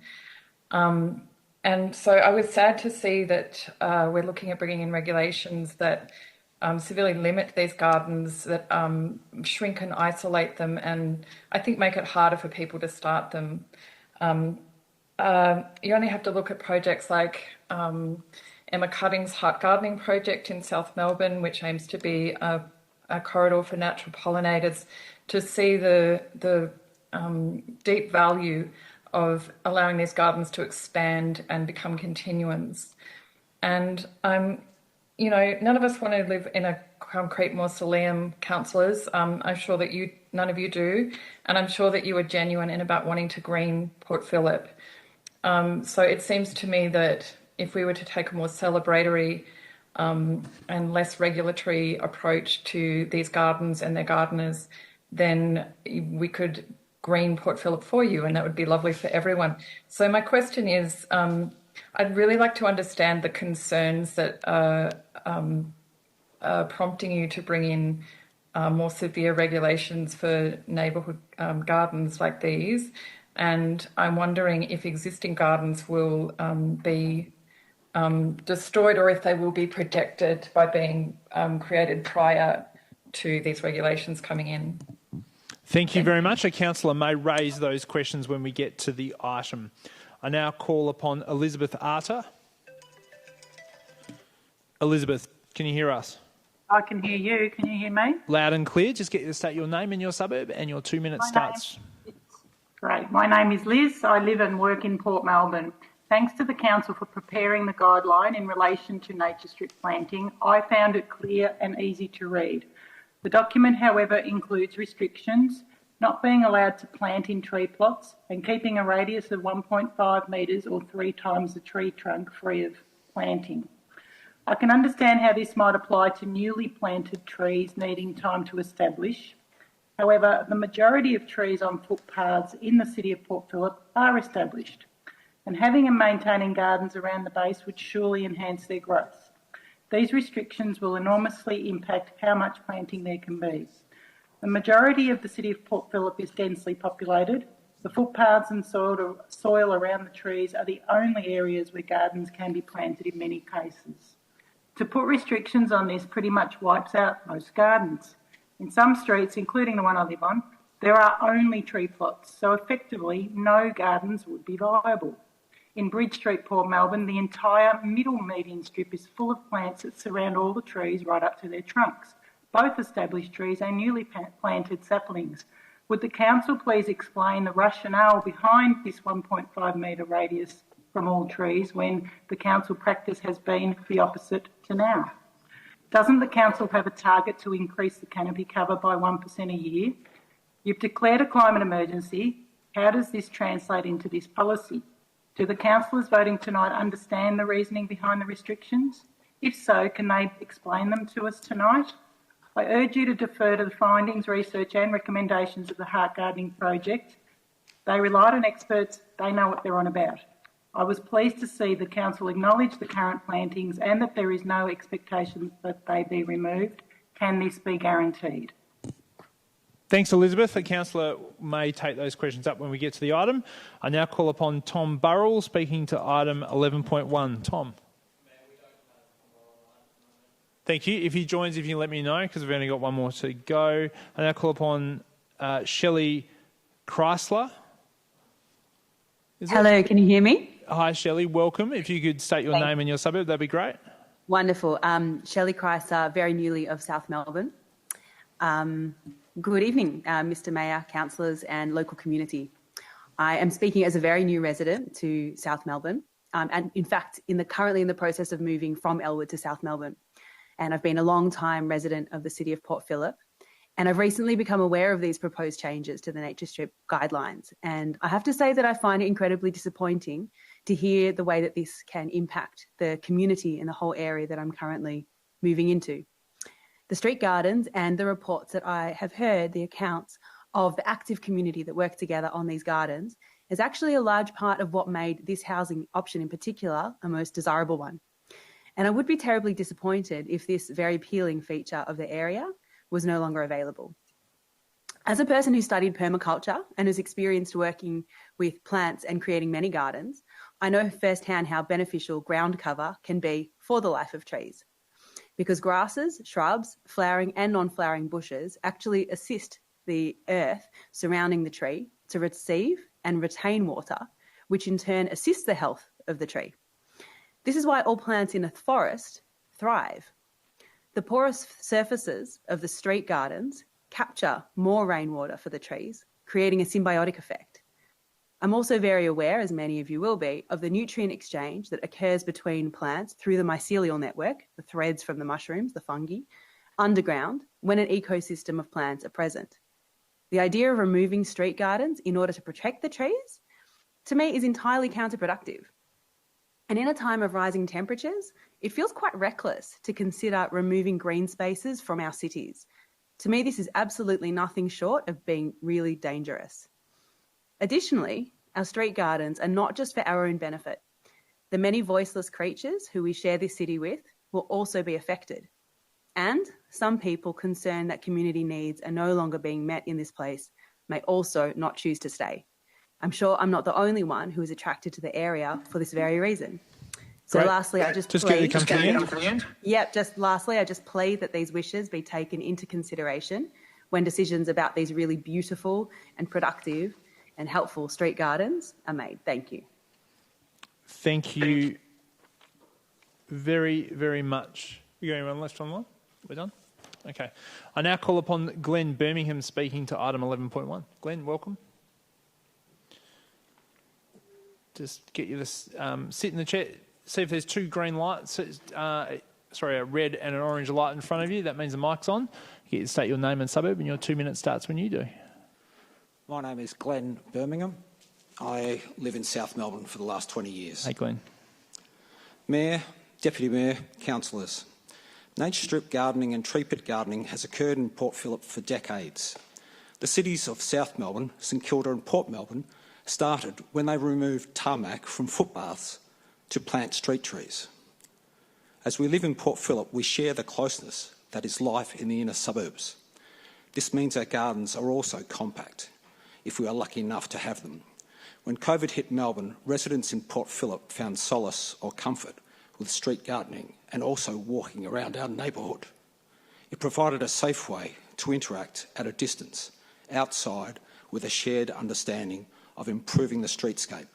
Speaker 14: And so I was sad to see that we're looking at bringing in regulations that severely limit these gardens, that shrink and isolate them, and I think make it harder for people to start them. You only have to look at projects like Emma Cutting's Heart Gardening project in South Melbourne, which aims to be a corridor for natural pollinators, to see the deep value of allowing these gardens to expand and become continuance. And none of us want to live in a concrete mausoleum, councillors. I'm sure that none of you do, and I'm sure that you are genuine in about wanting to green Port Phillip. So it seems to me that if we were to take a more celebratory and less regulatory approach to these gardens and their gardeners, then we could green Port Phillip for you, and that would be lovely for everyone. So my question is, I'd really like to understand the concerns that are prompting you to bring in more severe regulations for neighbourhood gardens like these. And I'm wondering if existing gardens will be destroyed or if they will be protected by being created prior to these regulations coming in.
Speaker 1: Thank you very much. A councillor may raise those questions when we get to the item. I now call upon Elizabeth Arter. Elizabeth, can you hear us?
Speaker 15: I can hear you. Can you hear me?
Speaker 1: Loud and clear. Just get you to state your name and your suburb, and your 2 minutes starts.
Speaker 15: Great. My name is Liz. I live and work in Port Melbourne. Thanks to the Council for preparing the guideline in relation to nature strip planting, I found it clear and easy to read. The document, however, includes restrictions, not being allowed to plant in tree plots and keeping a radius of 1.5 metres or 3 times the tree trunk free of planting. I can understand how this might apply to newly planted trees needing time to establish. However, the majority of trees on footpaths in the city of Port Phillip are established, and having and maintaining gardens around the base would surely enhance their growth. These restrictions will enormously impact how much planting there can be. The majority of the city of Port Phillip is densely populated. The footpaths and soil around the trees are the only areas where gardens can be planted in many cases. To put restrictions on this pretty much wipes out most gardens. In some streets, including the one I live on, there are only tree plots, so effectively no gardens would be viable. In Bridge Street, Port Melbourne, the entire middle median strip is full of plants that surround all the trees right up to their trunks, both established trees and newly planted saplings. Would the council please explain the rationale behind this 1.5 metre radius from all trees when the council practice has been the opposite to now? Doesn't the council have a target to increase the canopy cover by 1% a year? You've declared a climate emergency. How does this translate into this policy? Do the councillors voting tonight understand the reasoning behind the restrictions? If so, can they explain them to us tonight? I urge you to defer to the findings, research and recommendations of the Heart Gardening Project. They relied on experts. They know what they're on about. I was pleased to see the council acknowledge the current plantings and that there is no expectation that they be removed. Can this be guaranteed?
Speaker 1: Thanks, Elizabeth. The councillor may take those questions up when we get to the item. I now call upon Tom Burrell, speaking to item 11.1. Tom. Thank you. If he joins, if you can let me know, because we've only got one more to go. I now call upon Shelley Chrysler.
Speaker 16: Hello, can you hear me?
Speaker 1: Hi, Shelley. Welcome. If you could state your name and your suburb, that'd be great.
Speaker 16: Wonderful. Shelley Chrysler, very newly of South Melbourne. Good evening, Mr Mayor, councillors and local community. I am speaking as a very new resident to South Melbourne and in fact currently in the process of moving from Elwood to South Melbourne. And I've been a long time resident of the city of Port Phillip. And I've recently become aware of these proposed changes to the nature strip guidelines. And I have to say that I find it incredibly disappointing to hear the way that this can impact the community in the whole area that I'm currently moving into. The street gardens and the reports that I have heard, the accounts of the active community that work together on these gardens, is actually a large part of what made this housing option in particular a most desirable one. And I would be terribly disappointed if this very appealing feature of the area was no longer available. As a person who studied permaculture and has experienced working with plants and creating many gardens, I know firsthand how beneficial ground cover can be for the life of trees. Because grasses, shrubs, flowering and non-flowering bushes actually assist the earth surrounding the tree to receive and retain water, which in turn assists the health of the tree. This is why all plants in a forest thrive. The porous surfaces of the street gardens capture more rainwater for the trees, creating a symbiotic effect. I'm also very aware, as many of you will be, of the nutrient exchange that occurs between plants through the mycelial network, the threads from the mushrooms, the fungi, underground, when an ecosystem of plants are present. The idea of removing street gardens in order to protect the trees, to me, is entirely counterproductive. And in a time of rising temperatures, it feels quite reckless to consider removing green spaces from our cities. To me, this is absolutely nothing short of being really dangerous. Additionally, our street gardens are not just for our own benefit. The many voiceless creatures who we share this city with will also be affected. And some people concerned that community needs are no longer being met in this place may also not choose to stay. I'm sure I'm not the only one who is attracted to the area for this very reason. So lastly, I just plead... lastly, I just plead that these wishes be taken into consideration when decisions about these really beautiful and productive and helpful street gardens are made. Thank you.
Speaker 1: Thank you very, very much. You got anyone left online? We're done? Okay. I now call upon Glenn Birmingham speaking to item 11.1. Glenn, welcome. Just get you this, sit in the chair, see if there's two green lights, a red and an orange light in front of you. That means the mic's on. You get to state your name and suburb, and your 2 minutes starts when you do.
Speaker 17: My name is Glenn Birmingham. I live in South Melbourne for the last 20 years.
Speaker 1: Hey, Glenn.
Speaker 17: Mayor, Deputy Mayor, councillors. Nature strip gardening and tree pit gardening has occurred in Port Phillip for decades. The cities of South Melbourne, St Kilda and Port Melbourne started when they removed tarmac from footpaths to plant street trees. As we live in Port Phillip, we share the closeness that is life in the inner suburbs. This means our gardens are also compact, if we are lucky enough to have them. When COVID hit Melbourne, residents in Port Phillip found solace or comfort with street gardening and also walking around our neighbourhood. It provided a safe way to interact at a distance, outside, with a shared understanding of improving the streetscape.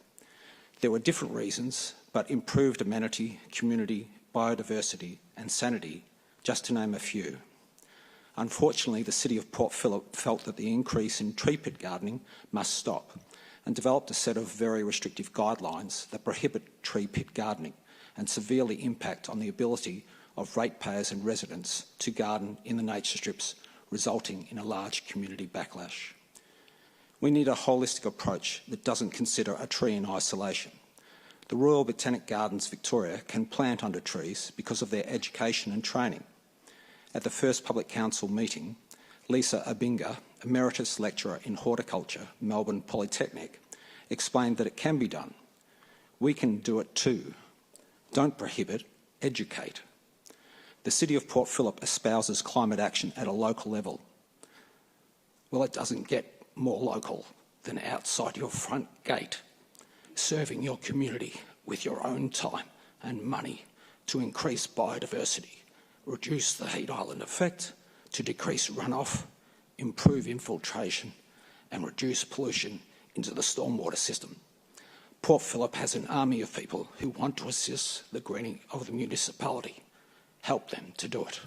Speaker 17: There were different reasons, but improved amenity, community, biodiversity and sanity, just to name a few. Unfortunately, the City of Port Phillip felt that the increase in tree pit gardening must stop and developed a set of very restrictive guidelines that prohibit tree pit gardening and severely impact on the ability of ratepayers and residents to garden in the nature strips, resulting in a large community backlash. We need a holistic approach that doesn't consider a tree in isolation. The Royal Botanic Gardens Victoria can plant under trees because of their education and training. At the first Public Council meeting, Lisa Abinga, Emeritus Lecturer in Horticulture, Melbourne Polytechnic, explained that it can be done. We can do it too. Don't prohibit, educate. The City of Port Phillip espouses climate action at a local level. Well, it doesn't get more local than outside your front gate, serving your community with your own time and money to increase biodiversity, reduce the heat island effect, to decrease runoff, improve infiltration and reduce pollution into the stormwater system. Port Phillip has an army of people who want to assist the greening of the municipality. Help them to do it.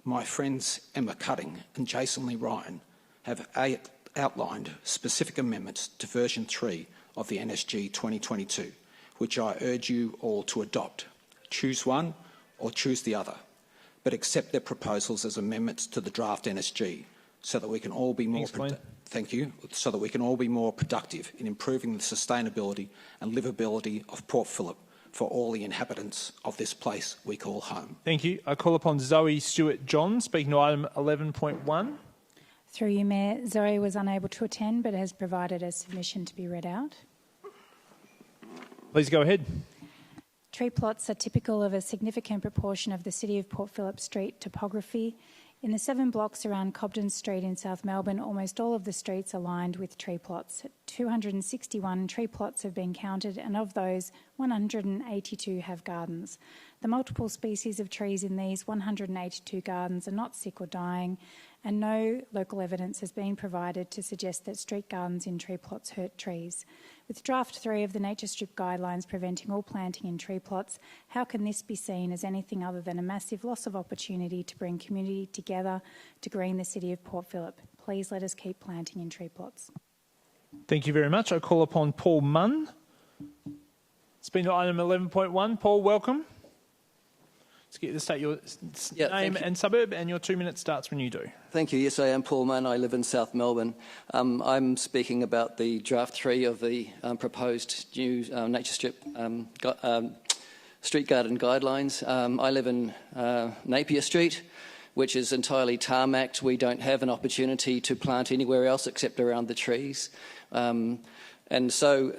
Speaker 17: My friends Emma Cutting and Jason Lee Ryan have outlined specific amendments to version 3 of the NSG 2022, which I urge you all to adopt. Choose one or choose the other, but accept their proposals as amendments to the draft NSG so that we can all be more so that we can all be more productive in improving the sustainability and livability of Port Phillip for all the inhabitants of this place we call home.
Speaker 1: Thank you. I call upon Zoe Stewart-John, speaking to item 11.1.
Speaker 18: Through you, Mayor. Zoe was unable to attend but has provided a submission to be read out.
Speaker 1: Please go ahead.
Speaker 18: Tree plots are typical of a significant proportion of the City of Port Phillip Street topography. In the 7 blocks around Cobden Street in South Melbourne, almost all of the streets are lined with tree plots. 261 tree plots have been counted, and of those, 182 have gardens. The multiple species of trees in these 182 gardens are not sick or dying, and no local evidence has been provided to suggest that street gardens in tree plots hurt trees. With draft 3 of the nature strip guidelines preventing all planting in tree plots, how can this be seen as anything other than a massive loss of opportunity to bring community together to green the City of Port Phillip? Please let us keep planting in tree plots.
Speaker 1: Thank you very much. I call upon Paul Munn. It's been to item 11.1. Paul, welcome. Let's get to state your name and suburb, and your 2 minutes starts when you do.
Speaker 19: Thank you. Yes, I am Paul Mann. I live in South Melbourne. I'm speaking about the draft 3 of the proposed new nature strip street garden guidelines. I live in Napier Street, which is entirely tarmacked. We don't have an opportunity to plant anywhere else except around the trees. And so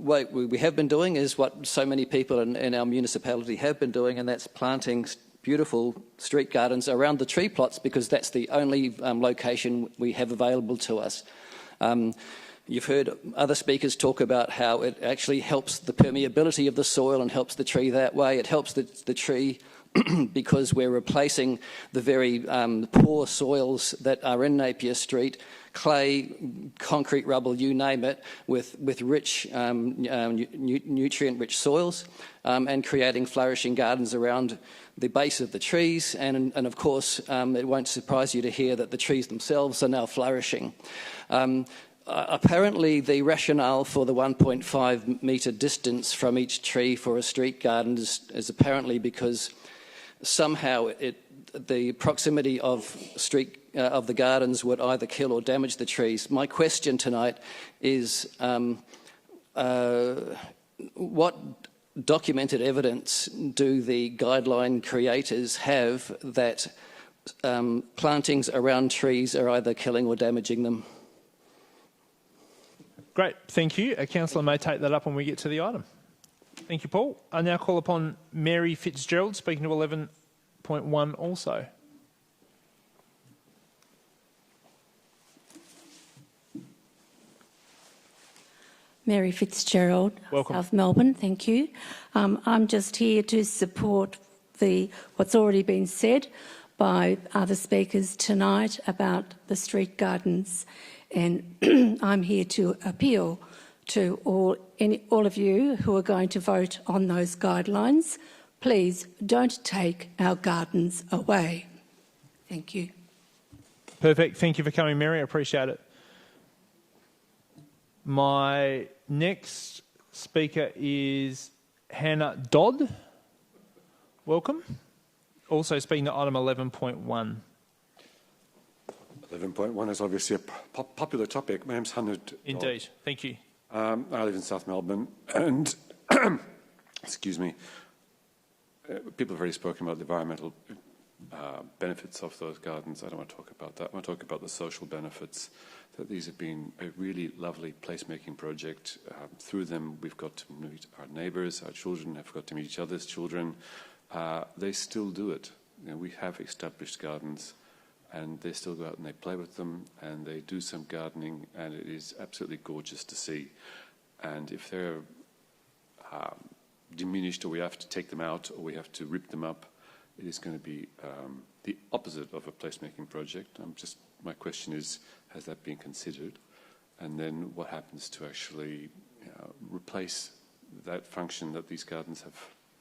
Speaker 19: what we have been doing is what so many people in our municipality have been doing, and that's planting beautiful street gardens around the tree plots, because that's the only location we have available to us. You've heard other speakers talk about how it actually helps the permeability of the soil and helps the tree that way. It helps the tree because we're replacing the very poor soils that are in Napier Street, clay, concrete rubble, you name it, with rich, nutrient-rich soils, and creating flourishing gardens around the base of the trees. And of course, it won't surprise you to hear that the trees themselves are now flourishing. Apparently, the rationale for the 1.5 metre distance from each tree for a street garden is apparently because somehow the proximity of the gardens would either kill or damage the trees. My question tonight is what documented evidence do the guideline creators have that plantings around trees are either killing or damaging them?
Speaker 1: Great, thank you. A councillor may take that up when we get to the item. Thank you, Paul. I now call upon Mary Fitzgerald, speaking to 11.1 also.
Speaker 20: Mary Fitzgerald,
Speaker 1: welcome.
Speaker 20: South Melbourne, thank you. I'm just here to support what's already been said by other speakers tonight about the street gardens, and I'm here to appeal to all of you who are going to vote on those guidelines. Please don't take our gardens away. Thank you.
Speaker 1: Perfect. Thank you for coming, Mary. I appreciate it. My next speaker is Hannah Dodd. Welcome. Also speaking to item 11.1.
Speaker 21: 11.1 is obviously a popular topic. My name's Hannah Dodd.
Speaker 1: Indeed. Thank you.
Speaker 21: I live in South Melbourne, and excuse me, people have already spoken about the environmental benefits of those gardens. I don't want to talk about that. I want to talk about the social benefits, that these have been a really lovely placemaking project. Through them, we've got to meet our neighbours, our children have got to meet each other's children. They still do it. You know, we have established gardens, and they still go out and they play with them, and they do some gardening, and it is absolutely gorgeous to see. And if they're diminished, or we have to take them out, or we have to rip them up, it is going to be the opposite of a placemaking project. My question is, has that been considered? And then what happens to actually replace that function that these gardens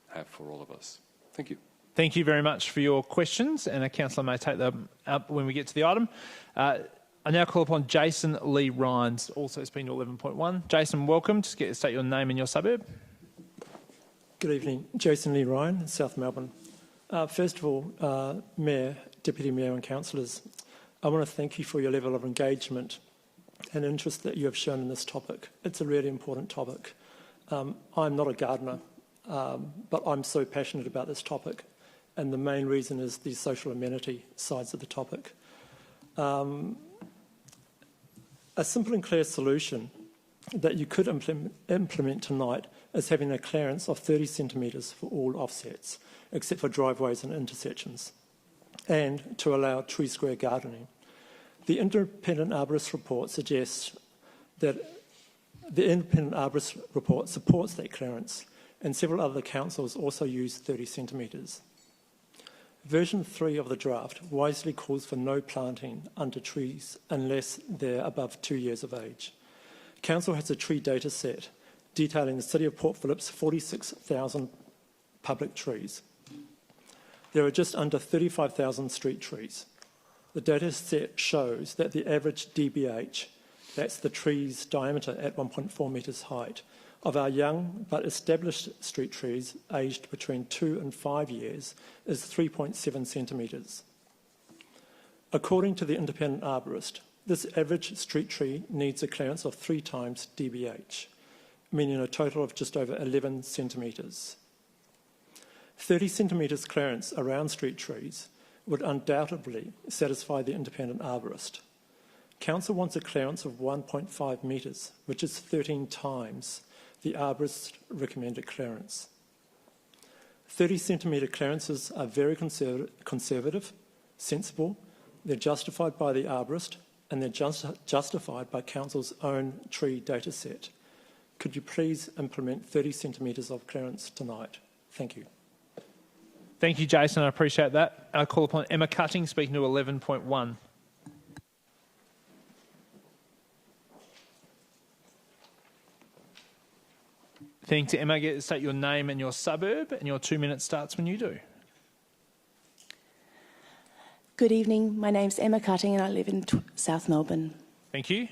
Speaker 21: have for all of us? Thank you.
Speaker 1: Thank you very much for your questions, and a councillor may take them up when we get to the item. I now call upon Jason Lee Rhines, also speaking to 11.1. Jason, welcome. Just state your name and your suburb.
Speaker 22: Good evening. Jason Lee Ryan, South Melbourne. First of all, Mayor, Deputy Mayor and councillors, I want to thank you for your level of engagement and interest that you have shown in this topic. It's a really important topic. I'm not a gardener, but I'm so passionate about this topic, and the main reason is the social amenity sides of the topic. A simple and clear solution that you could implement tonight is having a clearance of 30 centimetres for all offsets, except for driveways and intersections, and to allow tree square gardening. The independent arborist report suggests that the independent arborist report supports that clearance, and several other councils also use 30 centimetres. Version 3 of the draft wisely calls for no planting under trees unless they're above 2 years of age. Council has a tree data set detailing the City of Port Phillip's 46,000 public trees. There are just under 35,000 street trees. The data set shows that the average DBH, that's the tree's diameter at 1.4 metres height, of our young but established street trees aged between 2 and 5 years is 3.7 centimetres. According to the independent arborist, this average street tree needs a clearance of 3 times DBH, meaning a total of just over 11 centimetres. 30 centimetres clearance around street trees would undoubtedly satisfy the independent arborist. Council wants a clearance of 1.5 metres, which is 13 times the arborist's recommended clearance. 30 centimetre clearances are very conservative, sensible, they're justified by the arborist, and they're justified by Council's own tree data set. Could you please implement 30 centimetres of clearance tonight? Thank you.
Speaker 1: Thank you, Jason. I appreciate that. I call upon Emma Cutting, speaking to 11.1. Thanks, Emma. State your name and your suburb, and your 2 minutes starts when you do.
Speaker 2: Good evening. My name's Emma Cutting and I live in South Melbourne.
Speaker 1: Thank you.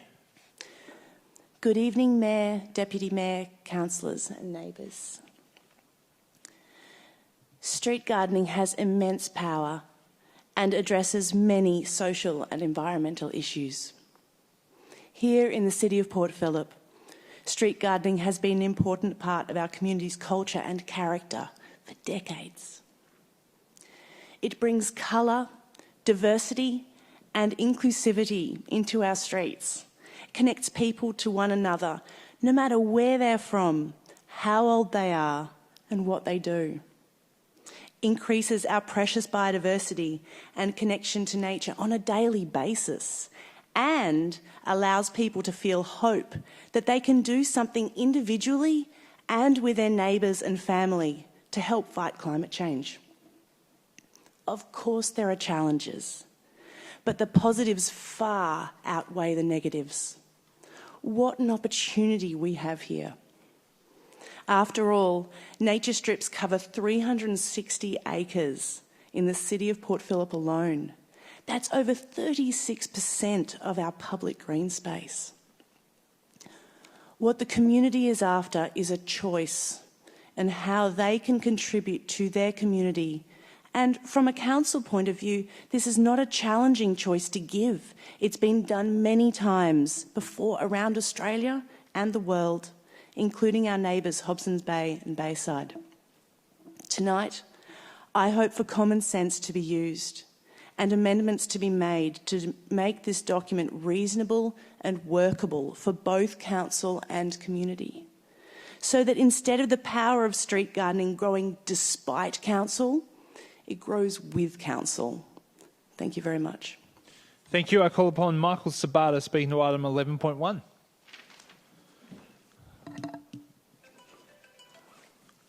Speaker 2: Good evening, Mayor, Deputy Mayor, councillors and neighbours. Street gardening has immense power and addresses many social and environmental issues. Here in the city of Port Phillip, street gardening has been an important part of our community's culture and character for decades. It brings colour, diversity and inclusivity into our streets. It connects people to one another, no matter where they're from, how old they are and what they do. Increases our precious biodiversity and connection to nature on a daily basis, and allows people to feel hope that they can do something individually and with their neighbours and family to help fight climate change. Of course there are challenges, but the positives far outweigh the negatives. What an opportunity we have here. After all, nature strips cover 360 acres in the city of Port Phillip alone. That's over 36% of our public green space. What the community is after is a choice and how they can contribute to their community. And from a council point of view, this is not a challenging choice to give. It's been done many times before around Australia and the world, including our neighbours Hobsons Bay and Bayside. Tonight, I hope for common sense to be used and amendments to be made to make this document reasonable and workable for both council and community, so that instead of the power of street gardening growing despite council, it grows with council. Thank you very much.
Speaker 1: Thank you. I call upon Michael Sabata, speaking to item 11.1.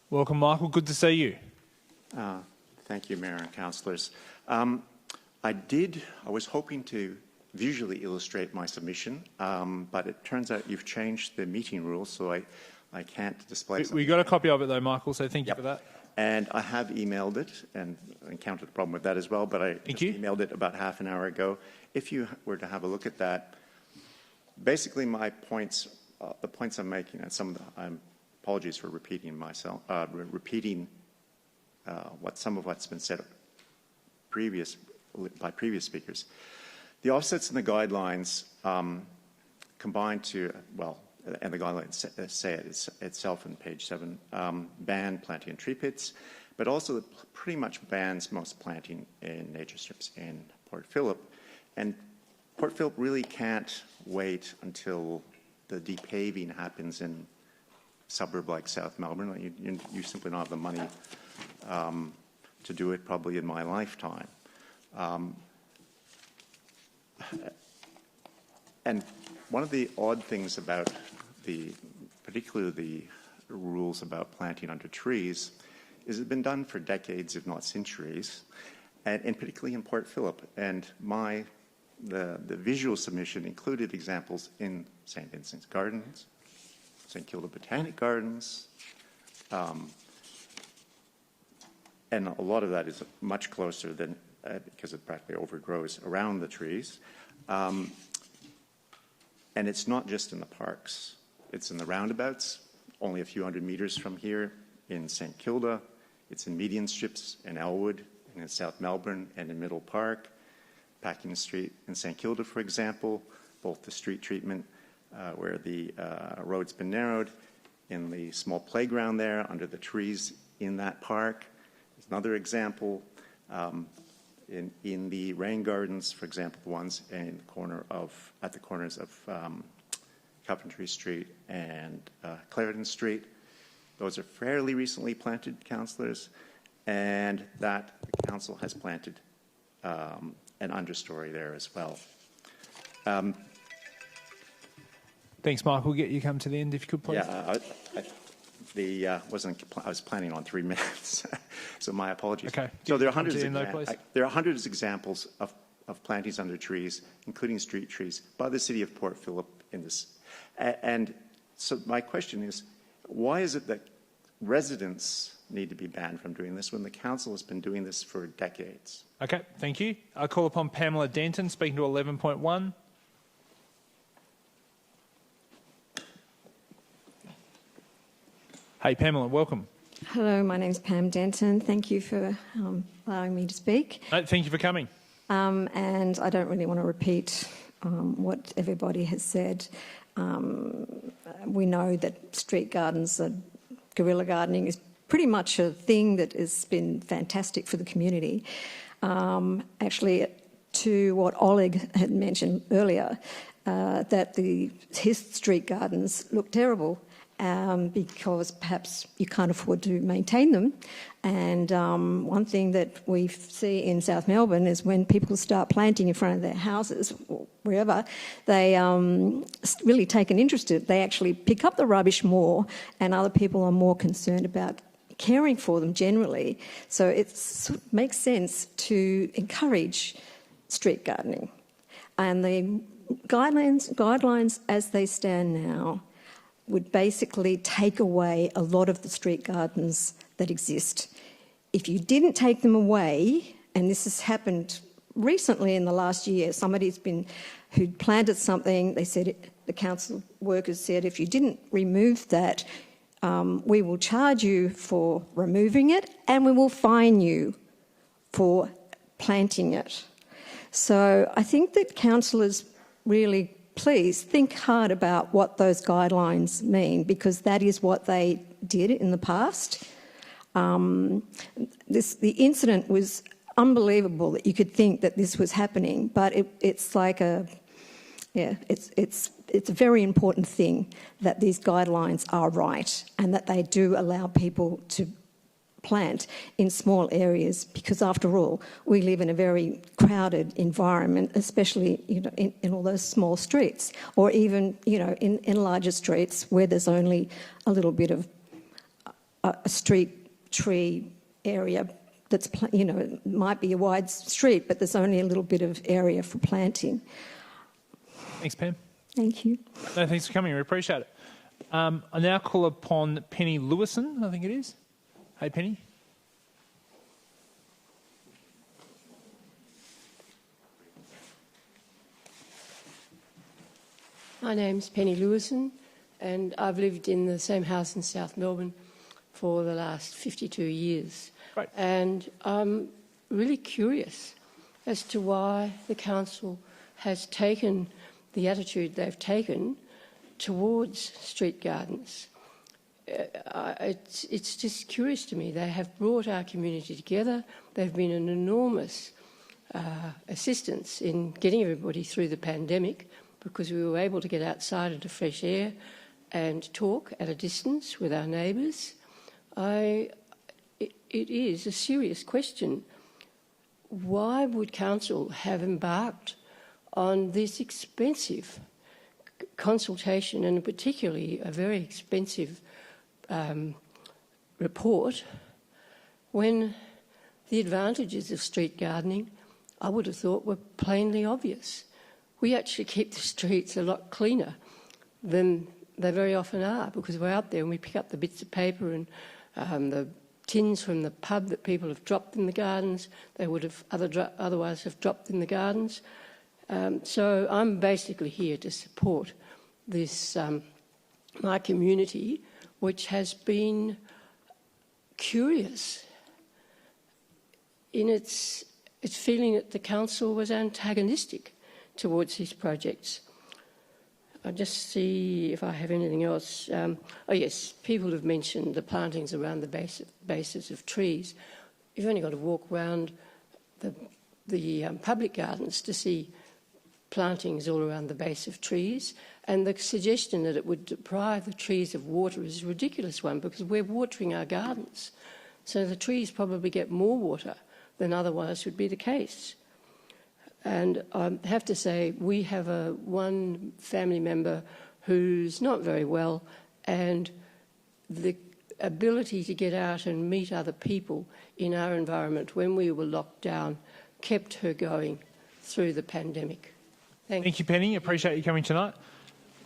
Speaker 1: Welcome, Michael. Good to see you.
Speaker 3: Thank you, Mayor and councillors. I was hoping to visually illustrate my submission, but it turns out you've changed the meeting rules, so I can't display something.
Speaker 1: We got a copy of it though, Michael, so thank you for that.
Speaker 3: And I have emailed it and encountered a problem with that as well, but I just emailed it about half an hour ago. If you were to have a look at that, basically my points, the points I'm making, and apologies for repeating myself, some of what's been said by previous speakers. The offsets and the guidelines combine to, and the guidelines say it itself in page 7, ban planting in tree pits, but also pretty much bans most planting in nature strips in Port Phillip. And Port Phillip really can't wait until the depaving happens in a suburb like South Melbourne. You simply don't have the money to do it probably in my lifetime. And one of the odd things about particularly the rules about planting under trees is it's been done for decades, if not centuries, and particularly in Port Phillip. And the visual submission included examples in St Vincent's Gardens, St Kilda Botanic Gardens, and a lot of that is much closer than because it practically overgrows around the trees. And it's not just in the parks. It's in the roundabouts, only a few hundred meters from here in St Kilda. It's in median strips in Elwood, and in South Melbourne, and in Middle Park. Packing Street in St Kilda, for example, both the street treatment where the road's been narrowed, in the small playground there under the trees in that park. There's another example. in the rain gardens, for example, the ones at the corners of Coventry Street and Clarendon Street. Those are fairly recently planted, councillors, and that the council has planted an understory there as well.
Speaker 1: Thanks, Mike. We'll get you come to the end if you could, please.
Speaker 3: Yeah, I was planning on 3 minutes, so my apologies.
Speaker 1: Okay.
Speaker 3: So there are hundreds of examples of plantings under trees, including street trees, by the City of Port Phillip in this. And so my question is, why is it that residents need to be banned from doing this when the council has been doing this for decades?
Speaker 1: Okay, thank you. I call upon Pamela Denton, speaking to 11.1. Hey, Pamela, welcome.
Speaker 4: Hello, my name's Pam Denton. Thank you for allowing me to speak.
Speaker 1: Thank you for coming.
Speaker 4: And I don't really want to repeat what everybody has said. We know that street gardens, guerrilla gardening is pretty much a thing that has been fantastic for the community. Actually, to what Oleg had mentioned earlier, that his street gardens look terrible. Because perhaps you can't afford to maintain them. And one thing that we see in South Melbourne is when people start planting in front of their houses or wherever, they really take an interest in it. They actually pick up the rubbish more, and other people are more concerned about caring for them generally. So it makes sense to encourage street gardening. And the guidelines as they stand now would basically take away a lot of the street gardens that exist. If you didn't take them away, and this has happened recently in the last year, who'd planted something, they said, the council workers said, if you didn't remove that, we will charge you for removing it and we will fine you for planting it. So I think that councillors really please think hard about what those guidelines mean, because that is what they did in the past. The incident was unbelievable that you could think that this was happening, but it's a very important thing that these guidelines are right and that they do allow people to plant in small areas, because after all, we live in a very crowded environment, especially in all those small streets, or even in larger streets where there's only a little bit of a street tree area that's it might be a wide street, but there's only a little bit of area for planting.
Speaker 1: Thanks, Pam.
Speaker 4: Thank you.
Speaker 1: No, thanks for coming. We appreciate it. I now call upon Penny Lewison, I think it is. Hey, Penny.
Speaker 5: My name's Penny Lewison, and I've lived in the same house in South Melbourne for the last 52 years.
Speaker 1: Right.
Speaker 5: And I'm really curious as to why the council has taken the attitude they've taken towards street gardens. It's just curious to me. They have brought our community together. They've been an enormous assistance in getting everybody through the pandemic, because we were able to get outside into fresh air and talk at a distance with our neighbours. It is a serious question. Why would council have embarked on this expensive consultation, and particularly a very expensive report, when the advantages of street gardening, I would have thought, were plainly obvious? We actually keep the streets a lot cleaner than they very often are, because we're out there and we pick up the bits of paper and the tins from the pub that people have dropped in the gardens. They would have otherwise have dropped in the gardens. So I'm basically here to support this, my community, which has been curious in its feeling that the council was antagonistic towards these projects. I'll just see if I have anything else. Oh yes, people have mentioned the plantings around the bases of trees. You've only got to walk around the the public gardens to see plantings all around the base of trees, and the suggestion that it would deprive the trees of water is a ridiculous one, because we're watering our gardens. So the trees probably get more water than otherwise would be the case. And I have to say, we have one family member who's not very well, and the ability to get out and meet other people in our environment when we were locked down kept her going through the pandemic.
Speaker 1: Thank you, Penny. Appreciate you coming tonight.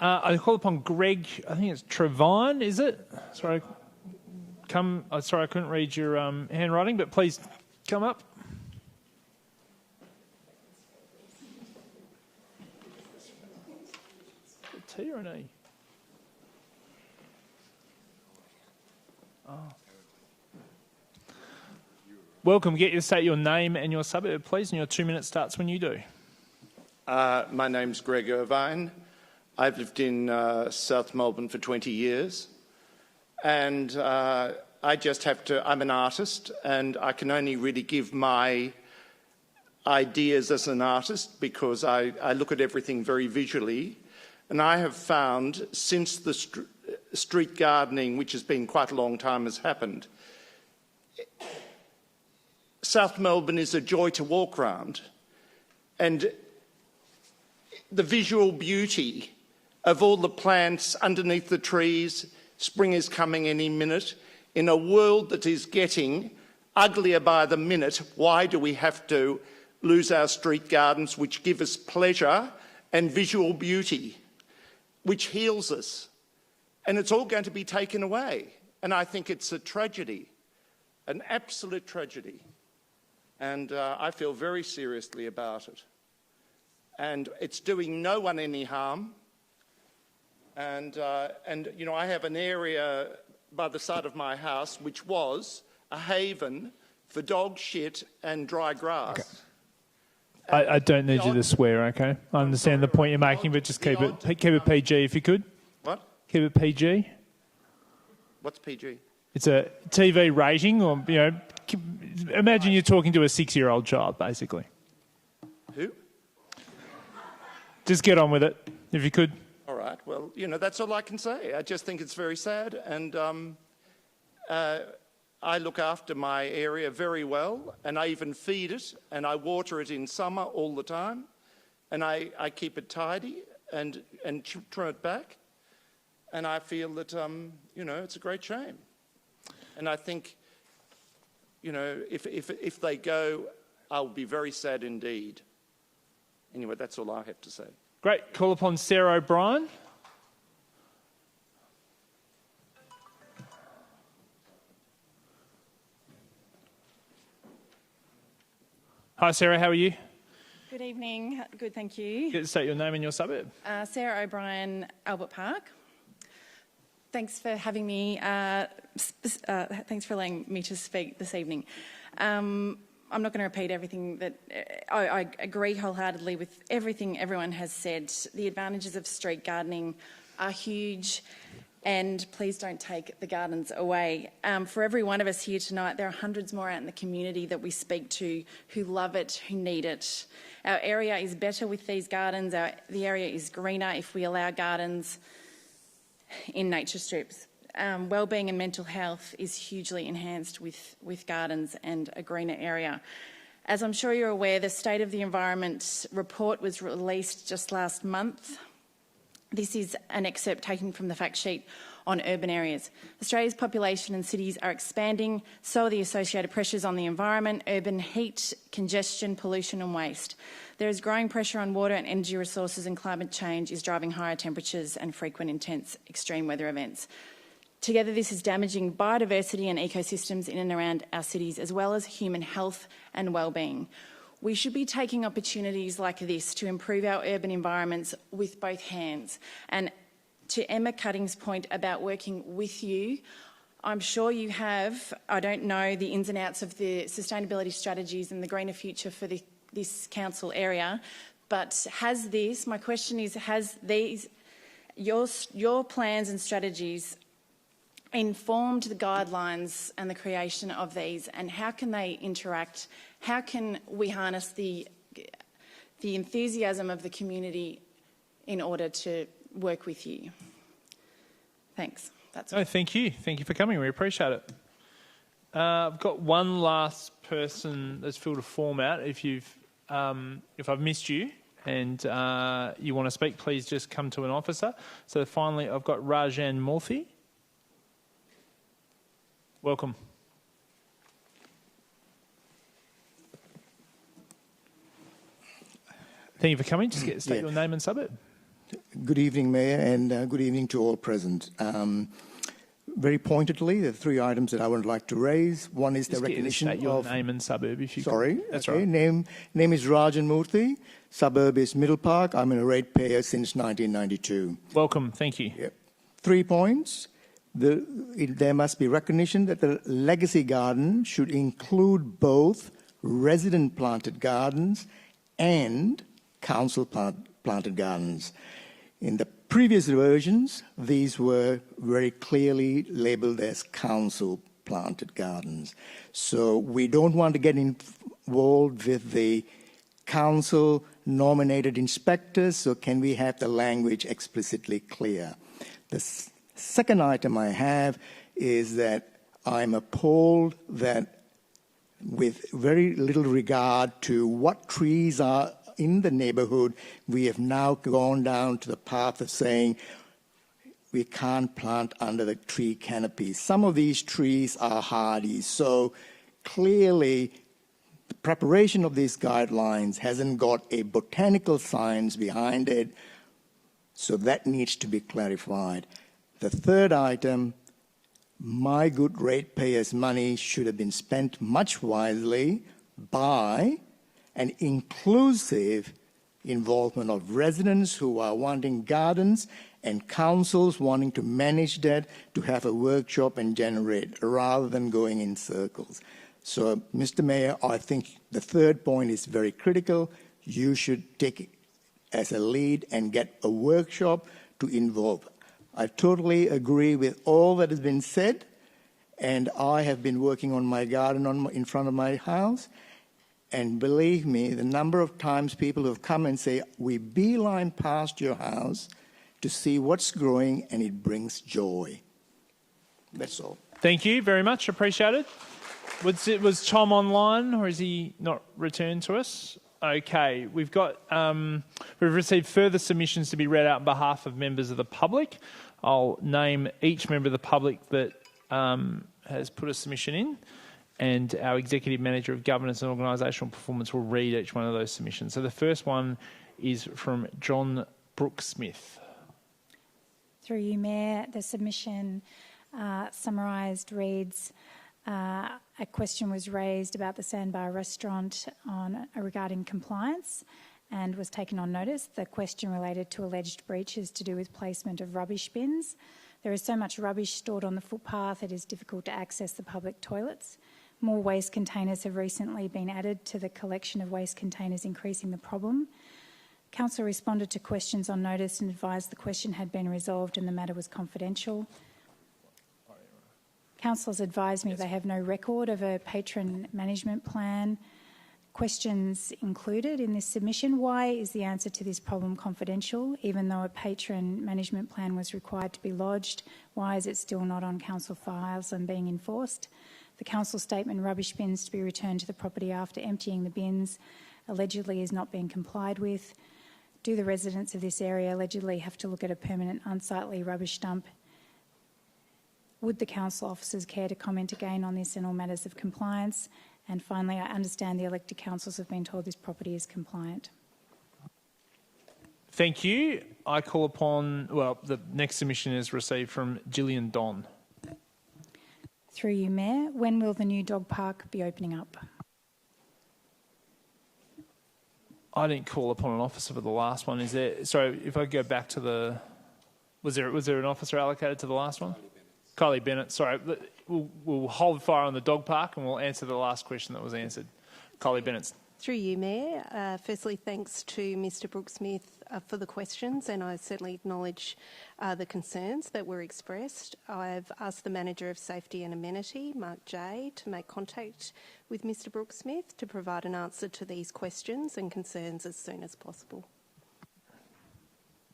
Speaker 1: I call upon Greg, I think it's Trevine, is it? Sorry, sorry, I couldn't read your handwriting, but please come up. A T or an E? Oh. Welcome. Get you to state your name and your suburb, please, and your 2 minutes starts when you do.
Speaker 6: My name's Greg Irvine. I've lived in South Melbourne for 20 years, and I just have to, I'm an artist, and I can only really give my ideas as an artist because I look at everything very visually, and I have found since the street gardening, which has been quite a long time, has happened, South Melbourne is a joy to walk around, and the visual beauty of all the plants underneath the trees, spring is coming any minute, in a world that is getting uglier by the minute. Why do we have to lose our street gardens, which give us pleasure and visual beauty, which heals us? And it's all going to be taken away. And I think it's a tragedy, an absolute tragedy. And I feel very seriously about it. And it's doing no one any harm. And you know, I have an area by the side of my house which was a haven for dog shit and dry grass.
Speaker 1: Okay. I don't need you to swear, okay? I understand the point you're making, but just keep it PG if you could.
Speaker 6: What?
Speaker 1: Keep it PG.
Speaker 6: What's PG?
Speaker 1: It's a TV rating, or, you know, imagine you're talking to a 6-year-old child, basically.
Speaker 6: Who?
Speaker 1: Just get on with it, if you could.
Speaker 6: All right. Well, you know, that's all I can say. I just think it's very sad, and I look after my area very well, and I even feed it, and I water it in summer all the time, and I keep it tidy and trim it back, and I feel that, you know, it's a great shame. And I think, you know, if they go, I'll be very sad indeed. Anyway, that's all I have to say.
Speaker 1: Great. Call upon Sarah O'Brien. Hi, Sarah. How are you?
Speaker 8: Good evening. Good, thank you.
Speaker 1: Get to state your name and your suburb.
Speaker 8: Sarah O'Brien, Albert Park. Thanks for having me. Thanks for allowing me to speak this evening. I'm not going to repeat everything that... I agree wholeheartedly with everything everyone has said. The advantages of street gardening are huge, and please don't take the gardens away. For every one of us here tonight, there are hundreds more out in the community that we speak to who love it, who need it. Our area is better with these gardens. The area is greener if we allow gardens in nature strips. Wellbeing and mental health is hugely enhanced with gardens and a greener area. As I'm sure you're aware, the State of the Environment report was released just last month. This is an excerpt taken from the fact sheet on urban areas. Australia's population and cities are expanding, so are the associated pressures on the environment, urban heat, congestion, pollution and waste. There is growing pressure on water and energy resources, and climate change is driving higher temperatures and frequent intense extreme weather events. Together, this is damaging biodiversity and ecosystems in and around our cities, as well as human health and wellbeing. We should be taking opportunities like this to improve our urban environments with both hands. And to Emma Cutting's point about working with you, I'm sure you have, I don't know the ins and outs of the sustainability strategies and the greener future for this council area, but my question is, has your plans and strategies informed the guidelines and the creation of these, and how can they interact how can we harness the enthusiasm of the community in order to work with you? Thanks. That's all.
Speaker 1: Thank you. Thank you for coming. We appreciate it. I've got one last person that's filled a form out. If I've missed you and you want to speak, please just come to an officer. So finally, I've got Rajan Murthy. Welcome. Thank you for coming. Just state your name and suburb.
Speaker 7: Good evening, Mayor, and good evening to all present. Very pointedly, the three items that I would like to raise. One is the recognition
Speaker 1: state your
Speaker 7: of
Speaker 1: name and suburb, if you
Speaker 7: Sorry,
Speaker 1: could. That's
Speaker 7: okay.
Speaker 1: right.
Speaker 7: Name is Rajan Murthy. Suburb is Middle Park. I'm a ratepayer since 1992.
Speaker 1: Welcome. Thank you.
Speaker 7: Yep. 3 points. There must be recognition that the legacy garden should include both resident planted gardens and council planted gardens. In the previous versions, these were very clearly labelled as council planted gardens. So we don't want to get involved with the council nominated inspectors, so can we have the language explicitly clear? The second item I have is that I'm appalled that with very little regard to what trees are in the neighbourhood, we have now gone down to the path of saying we can't plant under the tree canopy. Some of these trees are hardy, so clearly the preparation of these guidelines hasn't got a botanical science behind it, so that needs to be clarified. The third item, my good ratepayers' money should have been spent much wisely by an inclusive involvement of residents who are wanting gardens and councils wanting to manage that, to have a workshop and generate, rather than going in circles. So, Mr. Mayor, I think the third point is very critical. You should take it as a lead and get a workshop to involve. I totally agree with all that has been said, and I have been working on my garden in front of my house. And believe me, the number of times people have come and say, we beeline past your house to see what's growing, and it brings joy. That's all.
Speaker 1: Thank you very much. Appreciate it. Was Tom online, or is he not returned to us? Okay, we've received further submissions to be read out on behalf of members of the public. I'll name each member of the public that has put a submission in, and our Executive Manager of Governance and Organisational Performance will read each one of those submissions. So the first one is from John Brooksmith.
Speaker 18: Through you, Mayor, the submission summarised reads, a question was raised about the Sandbar restaurant regarding compliance and was taken on notice. The question related to alleged breaches to do with placement of rubbish bins. There is so much rubbish stored on the footpath it is difficult to access the public toilets. More waste containers have recently been added to the collection of waste containers, increasing the problem. Council responded to questions on notice and advised the question had been resolved and the matter was confidential. Councillors advised me they have no record of a patron management plan. Questions included in this submission: why is the answer to this problem confidential, even though a patron management plan was required to be lodged? Why is it still not on council files and being enforced? The council statement rubbish bins to be returned to the property after emptying the bins allegedly is not being complied with. Do the residents of this area allegedly have to look at a permanent unsightly rubbish dump? Would the council officers care to comment again on this and all matters of compliance? And finally, I understand the elected councils have been told this property is compliant.
Speaker 1: Thank you. I call upon, the next submission is received from Gillian Don.
Speaker 18: Through you, Mayor, when will the new dog park be opening up?
Speaker 1: I didn't call upon an officer for the last one. Is there? Sorry, if I go back to the, was there an officer allocated to the last one? Kylie Bennett. Sorry, we'll hold fire on the dog park and we'll answer the last question that was answered. Kylie Bennett's
Speaker 9: Through you, Mayor. Firstly, thanks to Mr Brooke-Smith for the questions, and I certainly acknowledge the concerns that were expressed. I've asked the Manager of Safety and Amenity, Mark J, to make contact with Mr Brooke-Smith to provide an answer to these questions and concerns as soon as possible.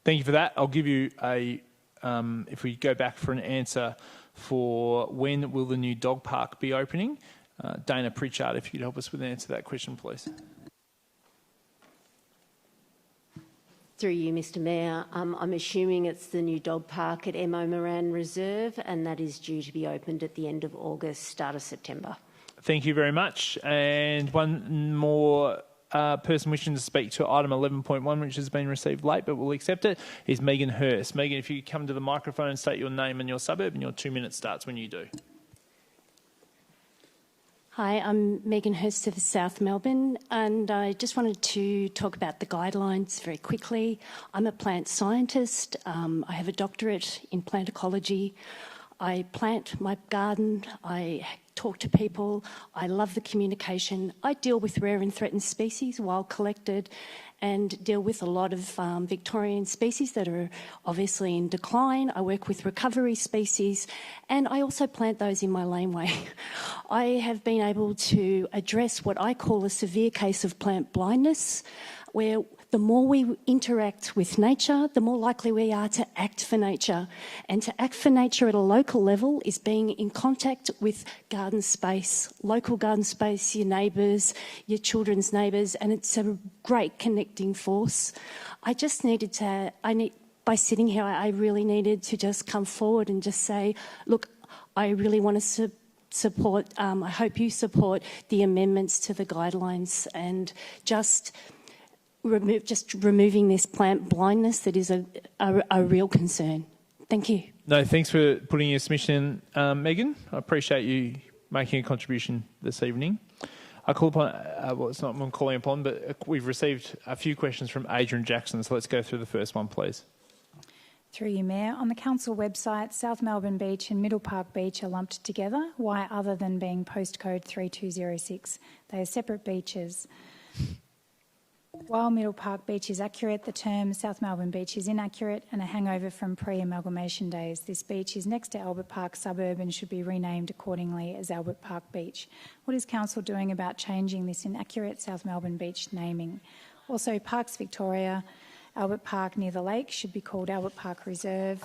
Speaker 1: Thank you for that. I'll give you a, if we go back for an answer for when will the new dog park be opening, Dana Pritchard, if you could help us with an answer to that question, please.
Speaker 10: Through you, Mr Mayor. I'm assuming it's the new dog park at Mo Moran Reserve, and that is due to be opened at the end of August, start of September.
Speaker 1: Thank you very much. And one more person wishing to speak to item 11.1, which has been received late, but we'll accept it, is Megan Hurst. Megan, if you could come to the microphone and state your name and your suburb, and your 2 minutes starts when you do.
Speaker 10: Hi, I'm Megan Hurst of South Melbourne, and I just wanted to talk about the guidelines very quickly. I'm a plant scientist. I have a doctorate in plant ecology. I plant my garden. I talk to people. I love the communication. I deal with rare and threatened species, wild collected, and deal with a lot of Victorian species that are obviously in decline. I work with recovery species, and I also plant those in my laneway. I have been able to address what I call a severe case of plant blindness, where the more we interact with nature, the more likely we are to act for nature. And to act for nature at a local level is being in contact with garden space, local garden space, your neighbours, your children's neighbours, and it's a great connecting force. I just needed to, by sitting here, I really needed to just come forward and just say, look, I really want to support, I hope you support the amendments to the guidelines and just removing this plant blindness that is a real concern. Thank you.
Speaker 1: No, thanks for putting your submission in, Megan. I appreciate you making a contribution this evening. I call upon, well, it's not what I'm calling upon, but we've received a few questions from Adrian Jackson, so let's go through the first one, please.
Speaker 18: Through you, Mayor. On the council website, South Melbourne Beach and Middle Park Beach are lumped together. Why other than being postcode 3206? They are separate beaches. While Middle Park Beach is accurate, the term South Melbourne Beach is inaccurate and a hangover from pre-amalgamation days. This beach is next to Albert Park suburb and should be renamed accordingly as Albert Park Beach. What is Council doing about changing this inaccurate South Melbourne Beach naming? Also, Parks Victoria, Albert Park near the lake should be called Albert Park Reserve,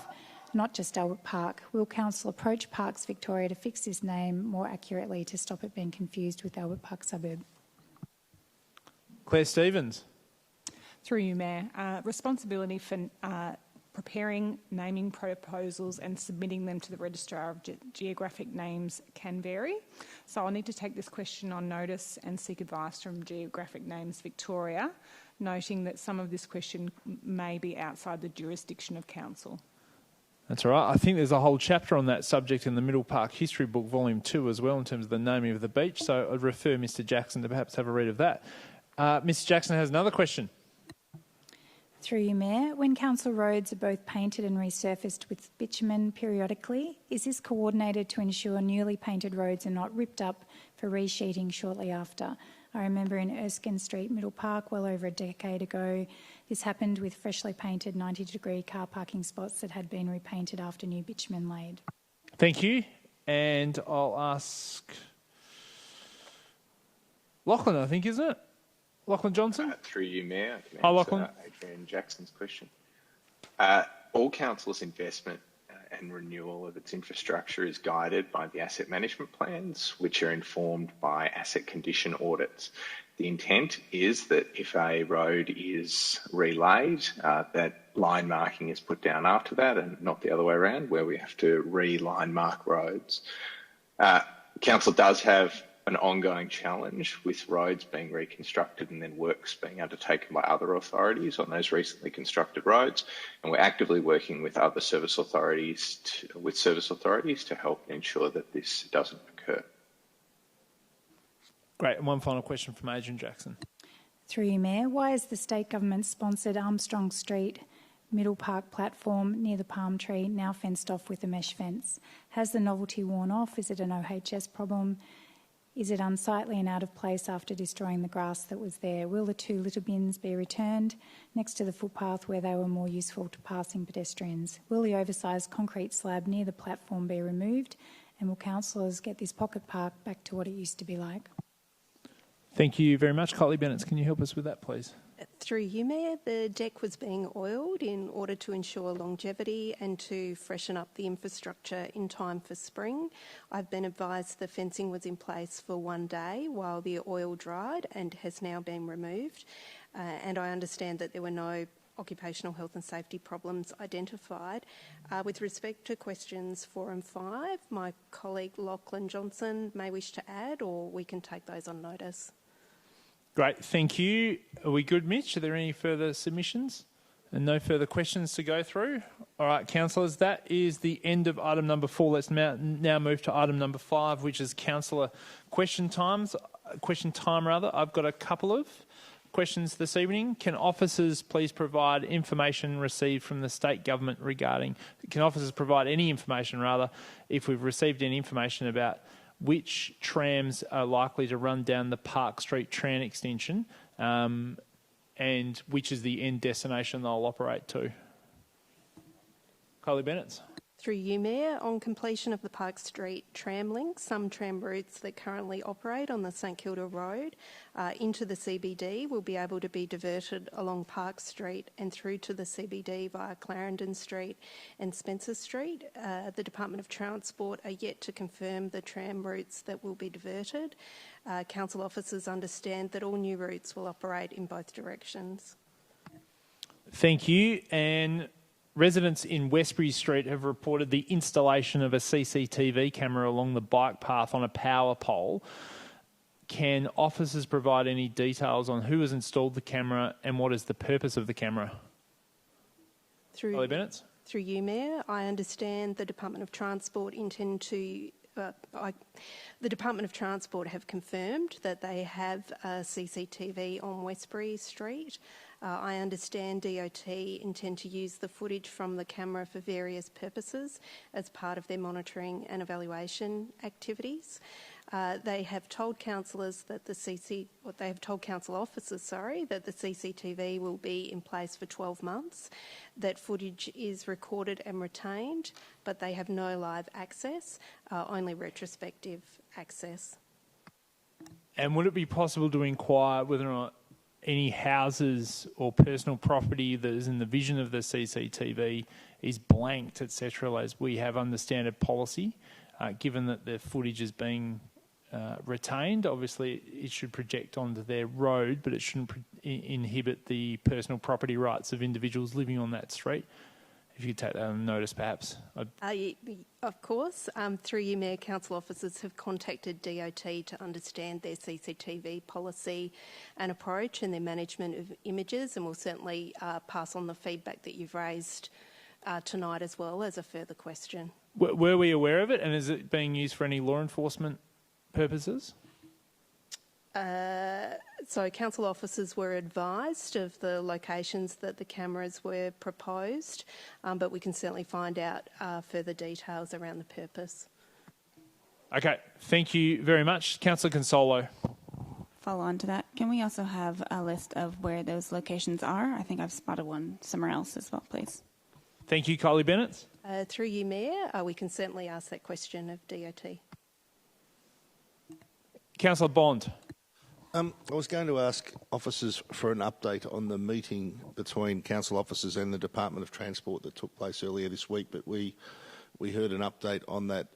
Speaker 18: not just Albert Park. Will Council approach Parks Victoria to fix this name more accurately to stop it being confused with Albert Park suburb?
Speaker 1: Claire Stevens.
Speaker 23: Through you, Mayor. Responsibility for preparing naming proposals and submitting them to the Registrar of Geographic Names can vary. So I'll need to take this question on notice and seek advice from Geographic Names Victoria, noting that some of this question may be outside the jurisdiction of Council.
Speaker 1: That's all right. I think there's a whole chapter on that subject in the Middle Park History Book, Volume 2 as well, in terms of the naming of the beach. So I'd refer Mr Jackson to perhaps have a read of that. Mr Jackson has another question.
Speaker 18: Through you, Mayor. When council roads are both painted and resurfaced with bitumen periodically, is this coordinated to ensure newly painted roads are not ripped up for resheeting shortly after? I remember in Erskine Street, Middle Park, well over a decade ago, this happened with freshly painted 90-degree car parking spots that had been repainted after new bitumen laid.
Speaker 1: Thank you. And I'll ask Lachlan, I think, isn't it? Lachlan Johnson?
Speaker 24: Through you, Mayor.
Speaker 1: Hi, Lachlan.
Speaker 24: Adrian Jackson's question. All council's investment and renewal of its infrastructure is guided by the asset management plans, which are informed by asset condition audits. The intent is that if a road is relaid, that line marking is put down after that and not the other way around, where we have to re-line mark roads. Council does have an ongoing challenge with roads being reconstructed and then works being undertaken by other authorities on those recently constructed roads, and we're actively working with other service authorities to help ensure that this doesn't occur.
Speaker 1: Great, and one final question from Adrian Jackson.
Speaker 18: Through you, Mayor. Why is the state government-sponsored Armstrong Street Middle Park platform near the palm tree now fenced off with a mesh fence? Has the novelty worn off? Is it an OHS problem? Is it unsightly and out of place after destroying the grass that was there? Will the 2 litter bins be returned next to the footpath where they were more useful to passing pedestrians? Will the oversized concrete slab near the platform be removed? And will councillors get this pocket park back to what it used to be like?
Speaker 1: Thank you very much. Kylie Bennett, can you help us with that, please?
Speaker 9: Through you, Mayor, the deck was being oiled in order to ensure longevity and to freshen up the infrastructure in time for spring. I've been advised the fencing was in place for 1 day while the oil dried and has now been removed. And I understand that there were no occupational health and safety problems identified. With respect to questions 4 and 5, my colleague Lachlan Johnson may wish to add, or we can take those on notice.
Speaker 1: Great, thank you. Are we good, Mitch? Are there any further submissions? And no further questions to go through? All right, councillors, that is the end of item number 4. Let's now move to item number 5, which is councillor question time. I've got a couple of questions this evening. Can officers please provide information received from the state government regarding... Can officers provide any information, rather, if we've received any information about which trams are likely to run down the Park Street tram extension and which is the end destination they'll operate to? Kylie Bennett.
Speaker 9: Through you, Mayor, on completion of the Park Street tram link, some tram routes that currently operate on the St Kilda Road into the CBD will be able to be diverted along Park Street and through to the CBD via Clarendon Street and Spencer Street. The Department of Transport are yet to confirm the tram routes that will be diverted. Council officers understand that all new routes will operate in both directions.
Speaker 1: Thank you. And residents in Westbury Street have reported the installation of a CCTV camera along the bike path on a power pole. Can officers provide any details on who has installed the camera and what is the purpose of the camera? Kylie Bennett.
Speaker 9: Through you, Mayor, I understand the Department of Transport intend to... the Department of Transport have confirmed that they have a CCTV on Westbury Street. I understand DOT intend to use the footage from the camera for various purposes as part of their monitoring and evaluation activities. They have told councillors that they have told council officers, that the CCTV will be in place for 12 months. That footage is recorded and retained, but they have no live access, only retrospective access.
Speaker 1: And would it be possible to inquire whether or not any houses or personal property that is in the vision of the CCTV is blanked, etc., as we have under standard policy, given that the footage is being retained? Obviously, it should project onto their road, but it shouldn't inhibit the personal property rights of individuals living on that street. If you could take that on notice, perhaps.
Speaker 9: Of course. Through you, Mayor, council officers have contacted DOT to understand their CCTV policy and approach and their management of images, and will certainly pass on the feedback that you've raised tonight as well as a further question.
Speaker 1: Were we aware of it, and is it being used for any law enforcement purposes?
Speaker 9: So council officers were advised of the locations that the cameras were proposed, but we can certainly find out further details around the purpose.
Speaker 1: Okay, thank you very much. Councillor Consolo.
Speaker 11: Follow on to that, can we also have a list of where those locations are? I think I've spotted one somewhere else as well, please.
Speaker 1: Thank you, Kylie Bennett.
Speaker 9: Through you, Mayor, we can certainly ask that question of DOT.
Speaker 1: Councillor Bond.
Speaker 12: I was going to ask officers for an update on the meeting between council officers and the Department of Transport that took place earlier this week, but we heard an update on that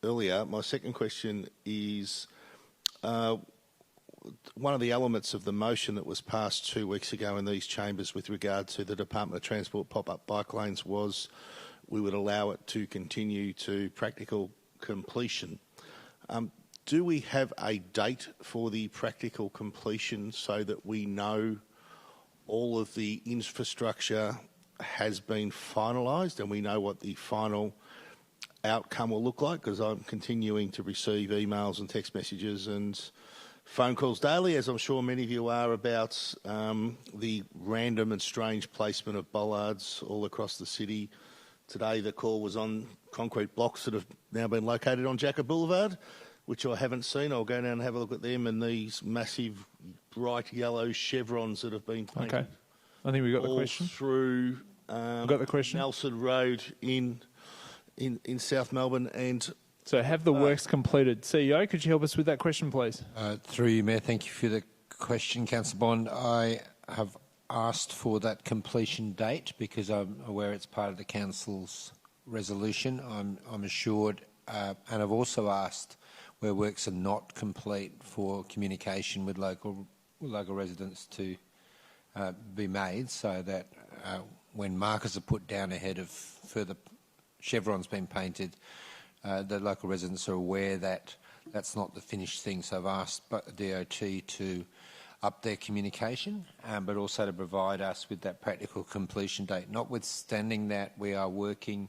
Speaker 12: earlier. My second question is one of the elements of the motion that was passed 2 weeks ago in these chambers with regard to the Department of Transport pop-up bike lanes was we would allow it to continue to practical completion. Do we have a date for the practical completion so that we know all of the infrastructure has been finalised and we know what the final outcome will look like? Because I'm continuing to receive emails and text messages and phone calls daily, as I'm sure many of you are, about the random and strange placement of bollards all across the city. Today the call was on concrete blocks that have now been located on Jacob Boulevard. which I haven't seen. I'll go down and have a look at them and these massive bright yellow chevrons that have been painted.
Speaker 1: Okay. I think we got the
Speaker 12: all
Speaker 1: question.
Speaker 12: Through
Speaker 1: got the question.
Speaker 12: Nelson Road in South Melbourne. And
Speaker 1: so have the works completed? CEO, could you help us with that question, please?
Speaker 13: Through you, Mayor, thank you for the question, Councillor Bond. I have asked for that completion date because I'm aware it's part of the Council's resolution. I'm assured, and I've also asked where works are not complete for communication with local residents to be made, so that when markers are put down ahead of further chevrons being painted, the local residents are aware that that's not the finished thing. So I've asked DOT to up their communication, but also to provide us with that practical completion date. Notwithstanding that, we are working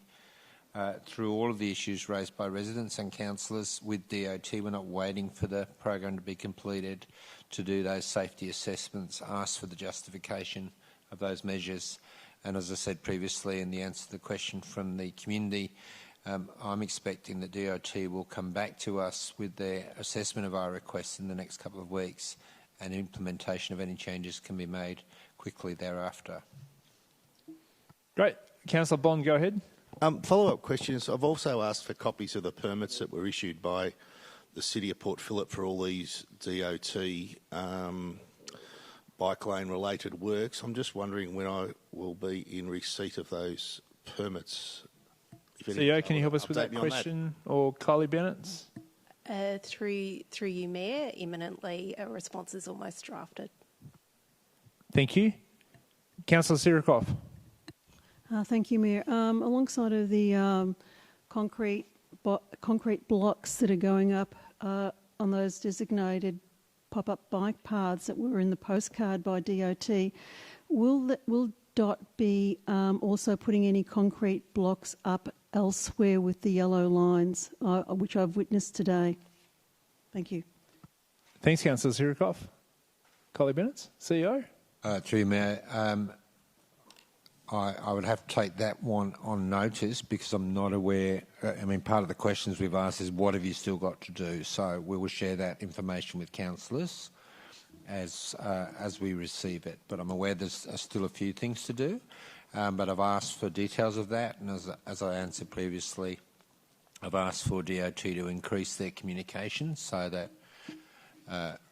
Speaker 13: through all of the issues raised by residents and councillors with DOT. We're not waiting for the program to be completed to do those safety assessments, ask for the justification of those measures. And as I said previously in the answer to the question from the community, I'm expecting that DOT will come back to us with their assessment of our requests in the next couple of weeks, and implementation of any changes can be made quickly thereafter.
Speaker 1: Great. Councillor Bond, go ahead.
Speaker 12: Follow-up questions. I've also asked for copies of the permits that were issued by the City of Port Phillip for all these DOT bike lane related works. I'm just wondering when I will be in receipt of those permits.
Speaker 1: CEO, can you help us with that question, or Kylie Bennett?
Speaker 9: Through you, Mayor, imminently. A response is almost drafted.
Speaker 1: Thank you. Councillor Sirikoff.
Speaker 14: Thank you, Mayor. Alongside of the concrete blocks that are going up on those designated pop-up bike paths that were in the postcard by DOT, will DOT be also putting any concrete blocks up elsewhere with the yellow lines, which I've witnessed today? Thank you.
Speaker 1: Thanks, Councillor Sirikoff. Kylie Bennett, CEO.
Speaker 13: Through you, Mayor. I would have to take that one on notice because I'm not aware. Part of the questions we've asked is what have you still got to do? So we will share that information with councillors as we receive it. But I'm aware there's still a few things to do. But I've asked for details of that, and as I answered previously, I've asked for DOT to increase their communication so that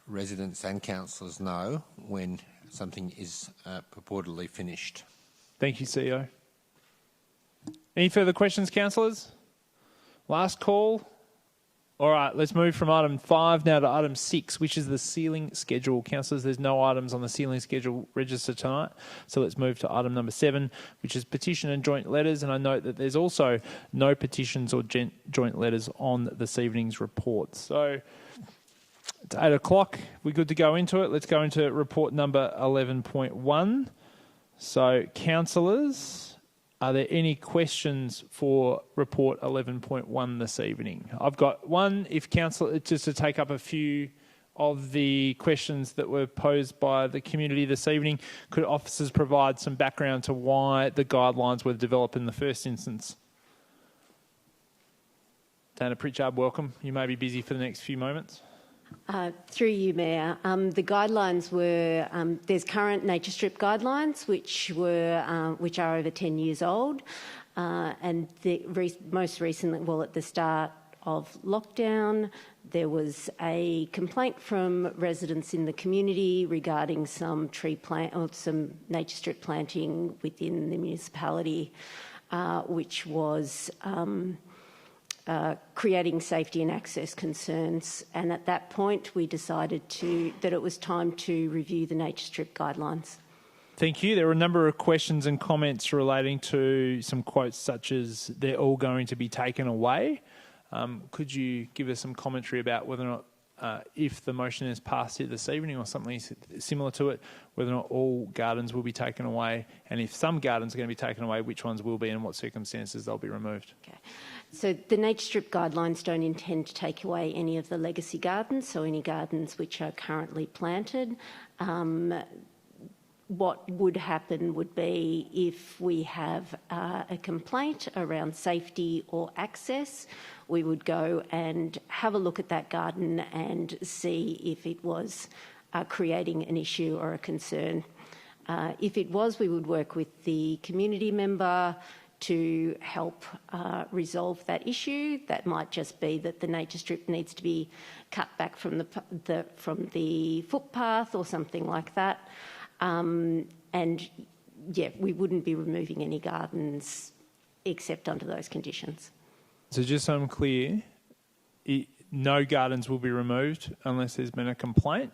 Speaker 13: residents and councillors know when something is purportedly finished.
Speaker 1: Thank you, CEO. Any further questions, councillors? Last call. All right, let's move from item 5 now to item 6, which is the sealing schedule. Councillors, there's no items on the sealing schedule registered tonight, so let's move to item number 7, which is petition and joint letters. And I note that there's also no petitions or joint letters on this evening's report. So it's 8 o'clock. We're good to go into it. Let's go into report number 11.1. So, councillors, are there any questions for report 11.1 this evening? I've got one, if council, just to take up a few of the questions that were posed by the community this evening. Could officers provide some background to why the guidelines were developed in the first instance? Dana Pritchard, welcome. You may be busy for the next few moments.
Speaker 10: Through you, Mayor. The guidelines were there's current nature strip guidelines, which are over 10 years old, and most recently, at the start of lockdown, there was a complaint from residents in the community regarding some some nature strip planting within the municipality, which was creating safety and access concerns, and at that point we decided that it was time to review the nature strip guidelines.
Speaker 1: Thank you. There were a number of questions and comments relating to some quotes such as they're all going to be taken away. Could you give us some commentary about whether or not, if the motion is passed here this evening or something similar to it, whether or not all gardens will be taken away, and if some gardens are going to be taken away, which ones will be and what circumstances they'll be removed?
Speaker 10: Okay. So the nature strip guidelines don't intend to take away any of the legacy gardens, so any gardens which are currently planted.
Speaker 15: what would happen would be if we have a complaint around safety or access, we would go and have a look at that garden and see if it was creating an issue or a concern. If it was, we would work with the community member to help resolve that issue. That might just be that the nature strip needs to be cut back from the footpath or something like that. And yeah, we wouldn't be removing any gardens except under those conditions.
Speaker 1: So just so I'm clear, no gardens will be removed unless there's been a complaint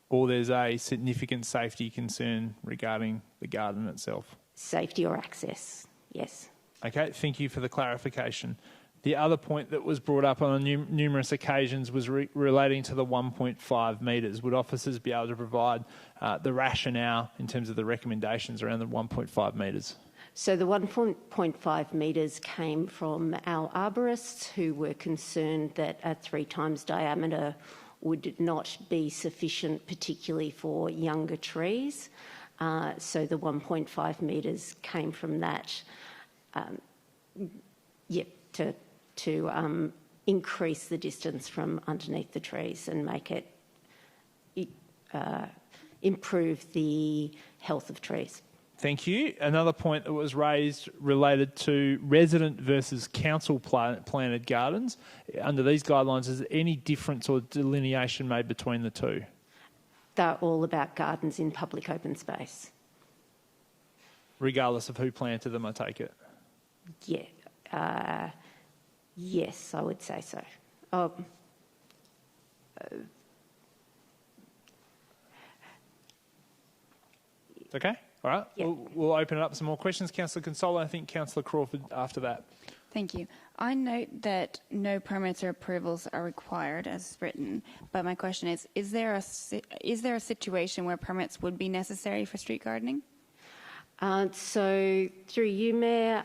Speaker 1: or there's a significant safety concern regarding the garden itself?
Speaker 15: Safety or access, yes.
Speaker 1: Okay, thank you for the clarification. The other point that was brought up on numerous occasions was relating to the 1.5 metres. Would officers be able to provide the rationale in terms of the recommendations around the 1.5 metres?
Speaker 15: So the 1.5 metres came from our arborists who were concerned that a 3 times diameter would not be sufficient, particularly for younger trees. So the 1.5 metres came from that, to increase the distance from underneath the trees and make it improve the health of trees.
Speaker 1: Thank you. Another point that was raised related to resident versus council planted gardens. Under these guidelines, is there any difference or delineation made between the two?
Speaker 15: They're all about gardens in public open space.
Speaker 1: Regardless of who planted them, I take it?
Speaker 15: Yeah. Yes, I would say so.
Speaker 1: Okay. All right.
Speaker 15: Yeah.
Speaker 1: We'll open it up some more questions. Councillor Consola, I think Councillor Crawford after that.
Speaker 11: Thank you. I note that no permits or approvals are required as written, but my question is there a situation where permits would be necessary for street gardening?
Speaker 15: So through you, Mayor,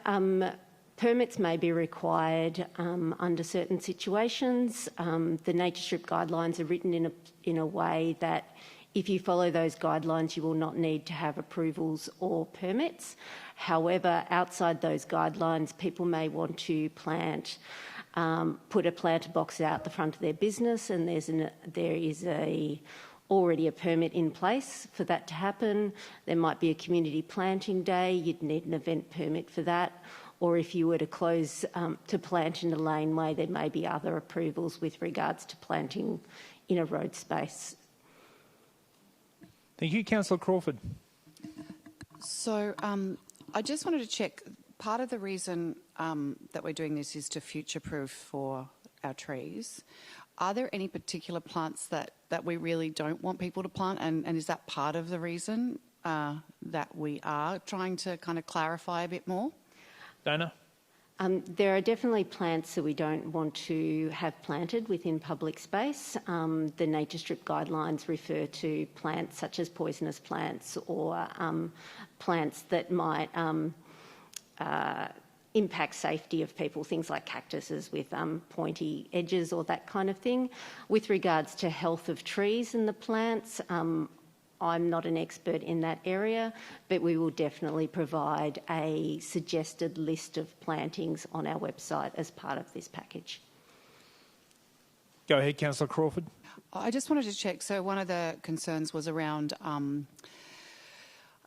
Speaker 15: permits may be required under certain situations. The nature strip guidelines are written in a way that if you follow those guidelines, you will not need to have approvals or permits. However, outside those guidelines, people may want to put a planter box out the front of their business, and there is already a permit in place for that to happen. There might be a community planting day. You'd need an event permit for that. Or if you were to close to plant in a laneway, there may be other approvals with regards to planting in a road space.
Speaker 1: Thank you. Councillor Crawford.
Speaker 16: So I just wanted to check, part of the reason that we're doing this is to future-proof for our trees. Are there any particular plants that we really don't want people to plant, and is that part of the reason that we are trying to kind of clarify a bit more?
Speaker 1: Dana?
Speaker 15: There are definitely plants that we don't want to have planted within public space. The nature strip guidelines refer to plants such as poisonous plants or plants that might impact safety of people, things like cactuses with pointy edges or that kind of thing. With regards to health of trees and the plants, I'm not an expert in that area, but we will definitely provide a suggested list of plantings on our website as part of this package.
Speaker 1: Go ahead, Councillor Crawford.
Speaker 16: I just wanted to check, so one of the concerns was around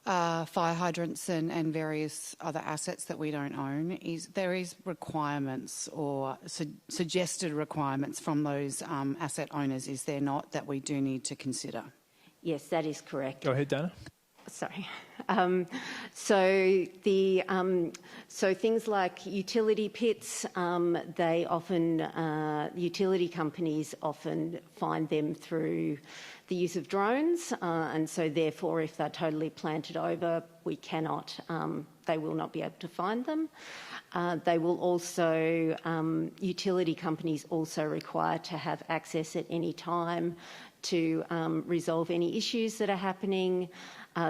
Speaker 16: fire hydrants and various other assets that we don't own. There is requirements or suggested requirements from those asset owners, is there not, that we do need to consider?
Speaker 15: Yes, that is correct.
Speaker 1: Go ahead, Dana.
Speaker 15: Sorry. So things like utility pits, utility companies often find them through the use of drones, and so therefore, if they're totally planted over, they will not be able to find them. They will also, utility companies also require to have access at any time to resolve any issues that are happening.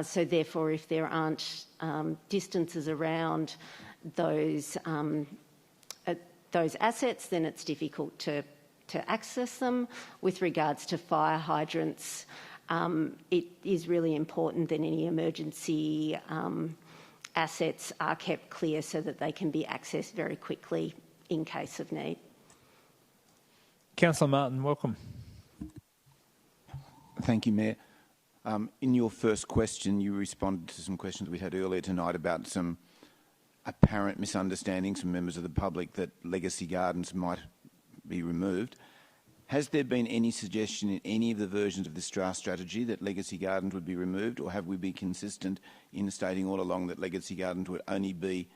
Speaker 15: So therefore, if there aren't distances around those assets, then it's difficult to access them. With regards to fire hydrants, it is really important that any emergency assets are kept clear so that they can be accessed very quickly in case of need.
Speaker 1: Councillor Martin, welcome.
Speaker 17: Thank you, Mayor. In your first question, you responded to some questions we had earlier tonight about some apparent misunderstandings from members of the public that legacy gardens might be removed. Has there been any suggestion in any of the versions of this draft strategy that legacy gardens would be removed, or have we been consistent in stating all along that legacy gardens would only be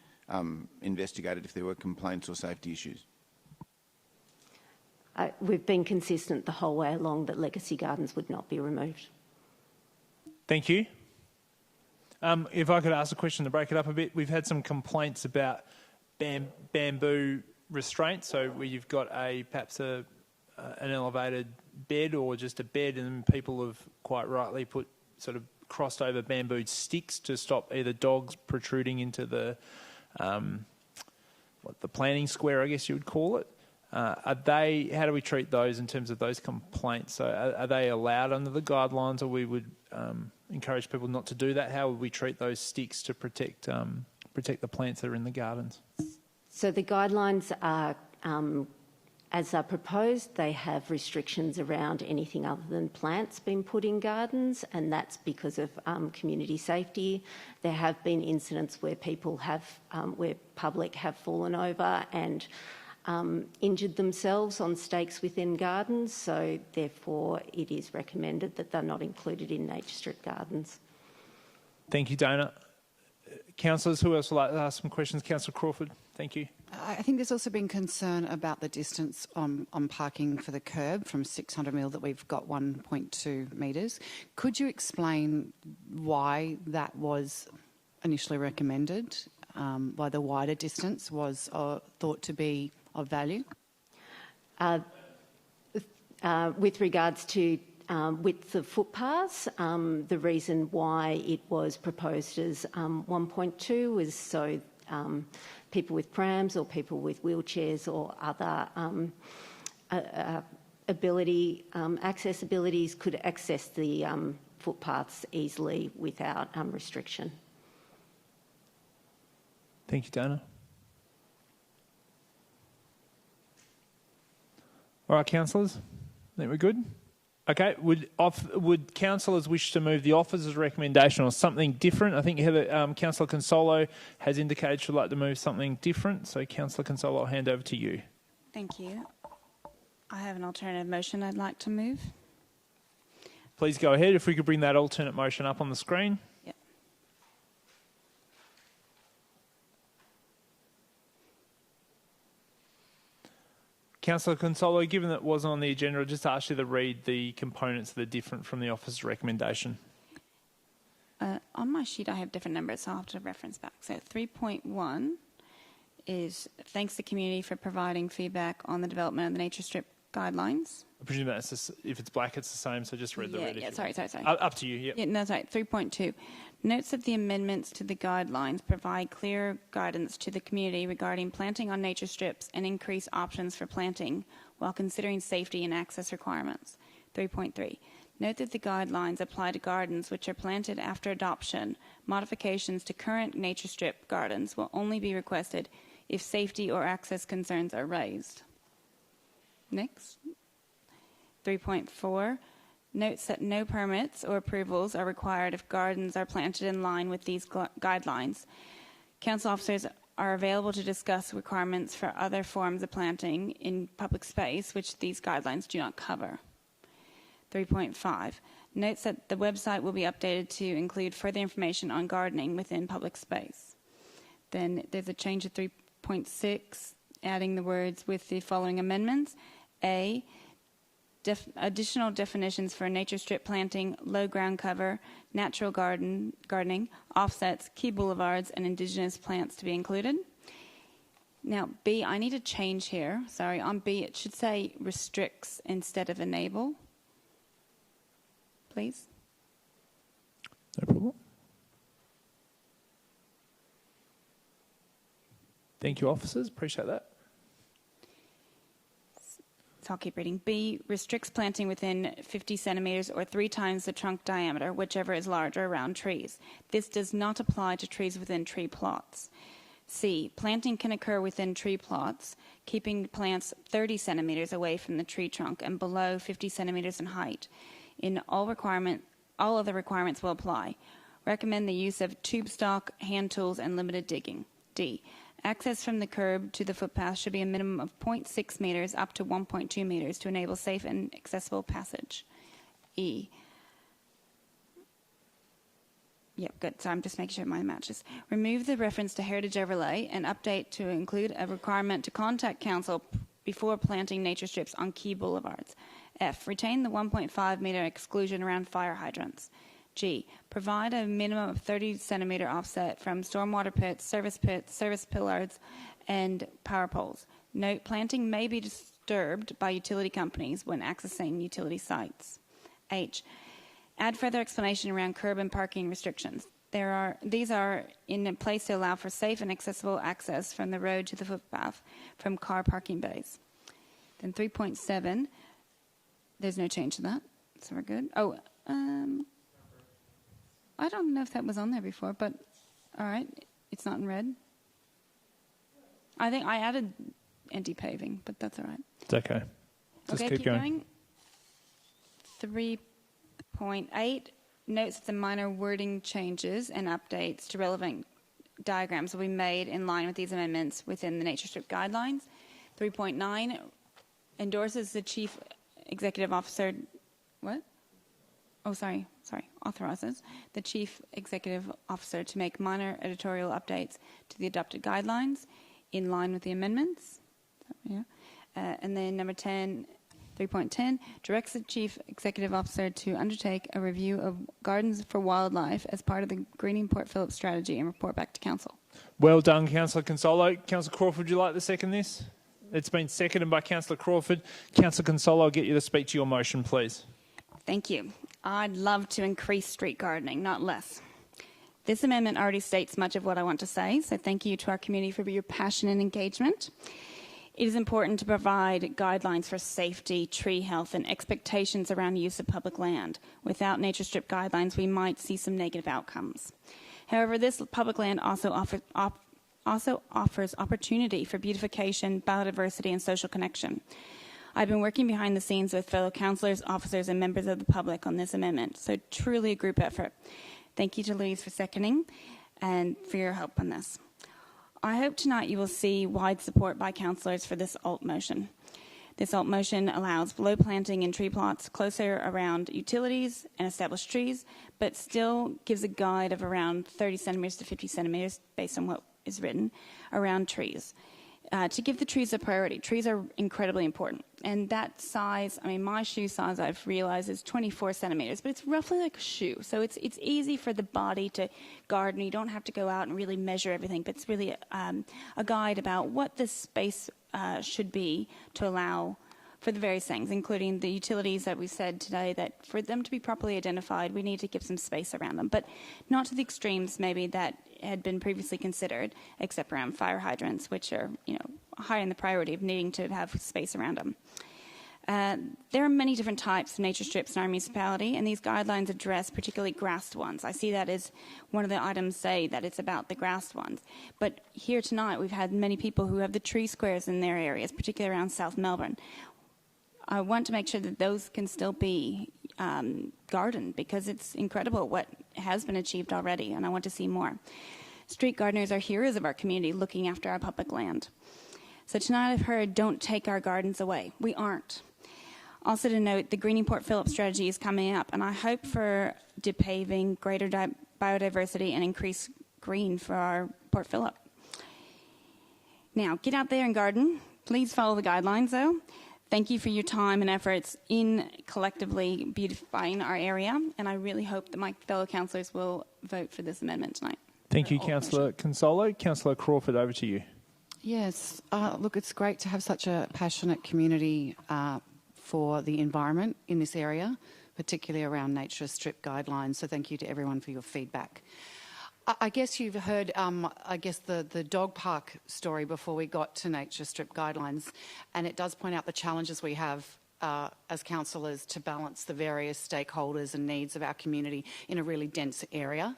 Speaker 17: investigated if there were complaints or safety issues?
Speaker 15: We've been consistent the whole way along that legacy gardens would not be removed.
Speaker 1: Thank you. If I could ask a question to break it up a bit, we've had some complaints about bamboo restraints, so where you've got perhaps an elevated bed or just a bed, and people have quite rightly put sort of crossed over bamboo sticks to stop either dogs protruding into the planting square, I guess you would call it. How do we treat those in terms of those complaints? So are they allowed under the guidelines, or we would encourage people not to do that? How would we treat those sticks to protect the plants that are in the gardens?
Speaker 15: So the guidelines are, as are proposed, they have restrictions around anything other than plants being put in gardens, and that's because of community safety. There have been incidents where where public have fallen over and injured themselves on stakes within gardens, so therefore it is recommended that they're not included in nature strip gardens.
Speaker 1: Thank you, Dana. Councillors, who else would like to ask some questions? Councillor Crawford, thank you.
Speaker 16: I think there's also been concern about the distance on parking for the curb from 600 mil that we've got 1.2 metres. Could you explain why that was initially recommended, why the wider distance was thought to be of value?
Speaker 15: With regards to width of footpaths, the reason why it was proposed as 1.2 was so people with prams or people with wheelchairs or other accessibilities could access the footpaths easily without restriction.
Speaker 1: Thank you, Dana. All right, councillors, I think we're good. Okay, would councillors wish to move the officer's recommendation or something different? I think Councillor Consolo has indicated she'd like to move something different. So, Councillor Consolo, I'll hand over to you.
Speaker 11: Thank you. I have an alternative motion I'd like to move.
Speaker 1: Please go ahead. If we could bring that alternate motion up on the screen.
Speaker 11: Yep.
Speaker 1: Councillor Consolo, given that it wasn't on the agenda, I'll just ask you to read the components that are different from the officer's recommendation.
Speaker 11: On my sheet, I have different numbers, so I'll have to reference back. So 3.1 is thanks to community for providing feedback on the development of the nature strip guidelines.
Speaker 1: I presume that's if it's black, it's the same, so just read the red.
Speaker 11: Yeah, sorry.
Speaker 1: Up to you,
Speaker 11: Yeah, no, sorry. 3.2. Notes that the amendments to the guidelines provide clear guidance to the community regarding planting on nature strips and increase options for planting while considering safety and access requirements. 3.3. Note that the guidelines apply to gardens which are planted after adoption. Modifications to current nature strip gardens will only be requested if safety or access concerns are raised. Next. 3.4. Notes that no permits or approvals are required if gardens are planted in line with these guidelines. Council officers are available to discuss requirements for other forms of planting in public space, which these guidelines do not cover. 3.5. Notes that the website will be updated to include further information on gardening within public space. Then there's a change to 3.6, adding the words with the following amendments. A, additional definitions for nature strip planting, low ground cover, natural gardening, offsets, key boulevards, and indigenous plants to be included. Now, B, I need a change here. Sorry, on B, it should say restricts instead of enable. Please.
Speaker 1: No problem. Thank you, officers. Appreciate that.
Speaker 11: So I'll keep reading. B, restricts planting within 50 centimetres or 3 times the trunk diameter, whichever is larger, around trees. This does not apply to trees within tree plots. C, planting can occur within tree plots, keeping plants 30 centimetres away from the tree trunk and below 50 centimetres in height. In all other requirements will apply. Recommend the use of tube stock, hand tools, and limited digging. D, access from the curb to the footpath should be a minimum of 0.6 metres up to 1.2 metres to enable safe and accessible passage. E. Yep, good. So I'm just making sure mine matches. Remove the reference to heritage overlay and update to include a requirement to contact council before planting nature strips on key boulevards. F. Retain the 1.5 metre exclusion around fire hydrants. G. Provide a minimum of 30 centimetre offset from stormwater pits, service pillars, and power poles. Note, planting may be disturbed by utility companies when accessing utility sites. H. Add further explanation around curb and parking restrictions. These are in place to allow for safe and accessible access from the road to the footpath from car parking bays. Then 3.7, there's no change to that, so we're good. I don't know if that was on there before, but all right, it's not in red. I think I added anti-paving, but that's all right.
Speaker 1: It's okay. Just
Speaker 11: okay,
Speaker 1: keep
Speaker 11: going. 3.8 notes that the minor wording changes and updates to relevant diagrams will be made in line with these amendments within the Nature Strip guidelines. 3.9 endorses the Chief Executive Officer. What? Oh, sorry. Authorizes the Chief Executive Officer to make minor editorial updates to the adopted guidelines in line with the amendments. Yeah. And then number 10, 3.10, directs the Chief Executive Officer to undertake a review of gardens for wildlife as part of the Greening Port Phillip strategy and report back to Council.
Speaker 1: Well done, Councillor Consolo. Councillor Crawford, would you like to second this? It's been seconded by Councillor Crawford. Councillor Consolo, I'll get you to speak to your motion, please.
Speaker 11: Thank you. I'd love to increase street gardening, not less. This amendment already states much of what I want to say, so thank you to our community for your passion and engagement. It is important to provide guidelines for safety, tree health, and expectations around use of public land. Without nature strip guidelines, we might see some negative outcomes. However, this public land also offers opportunity for beautification, biodiversity, and social connection. I've been working behind the scenes with fellow councillors, officers, and members of the public on this amendment, so truly a group effort. Thank you to Louise for seconding and for your help on this. I hope tonight you will see wide support by councillors for this alt motion. This alt motion allows low planting in tree plots closer around utilities and established trees, but still gives a guide of around 30 centimetres to 50 centimetres based on what is written around trees. To give the trees a priority. Trees are incredibly important. And that size, my shoe size I've realized is 24 centimetres, but it's roughly like a shoe. So it's easy for the body to garden. You don't have to go out and really measure everything, but it's really a guide about what this space should be to allow for the various things, including the utilities that we said today, that for them to be properly identified, we need to give some space around them, but not to the extremes maybe that had been previously considered, except around fire hydrants, which are, high in the priority of needing to have space around them. There are many different types of nature strips in our municipality, and these guidelines address particularly grassed ones. I see that as one of the items say that it's about the grassed ones. But here tonight, we've had many people who have the tree squares in their areas, particularly around South Melbourne. I want to make sure that those can still be gardened, because it's incredible what has been achieved already, and I want to see more. Street gardeners are heroes of our community looking after our public land. So tonight I've heard, don't take our gardens away. We aren't. Also to note, the Greening Port Phillip strategy is coming up, and I hope for depaving, greater biodiversity, and increased green for our Port Phillip. Now, get out there and garden. Please follow the guidelines, though. Thank you for your time and efforts in collectively beautifying our area, and I really hope that my fellow councillors will vote for this amendment tonight.
Speaker 1: Thank you, Councillor Consolo. Councillor Crawford, over to you.
Speaker 16: Yes, look, it's great to have such a passionate community for the environment in this area, particularly around nature strip guidelines, so thank you to everyone for your feedback. I guess you've heard, the dog park story before we got to nature strip guidelines, and it does point out the challenges we have as councillors to balance the various stakeholders and needs of our community in a really dense area.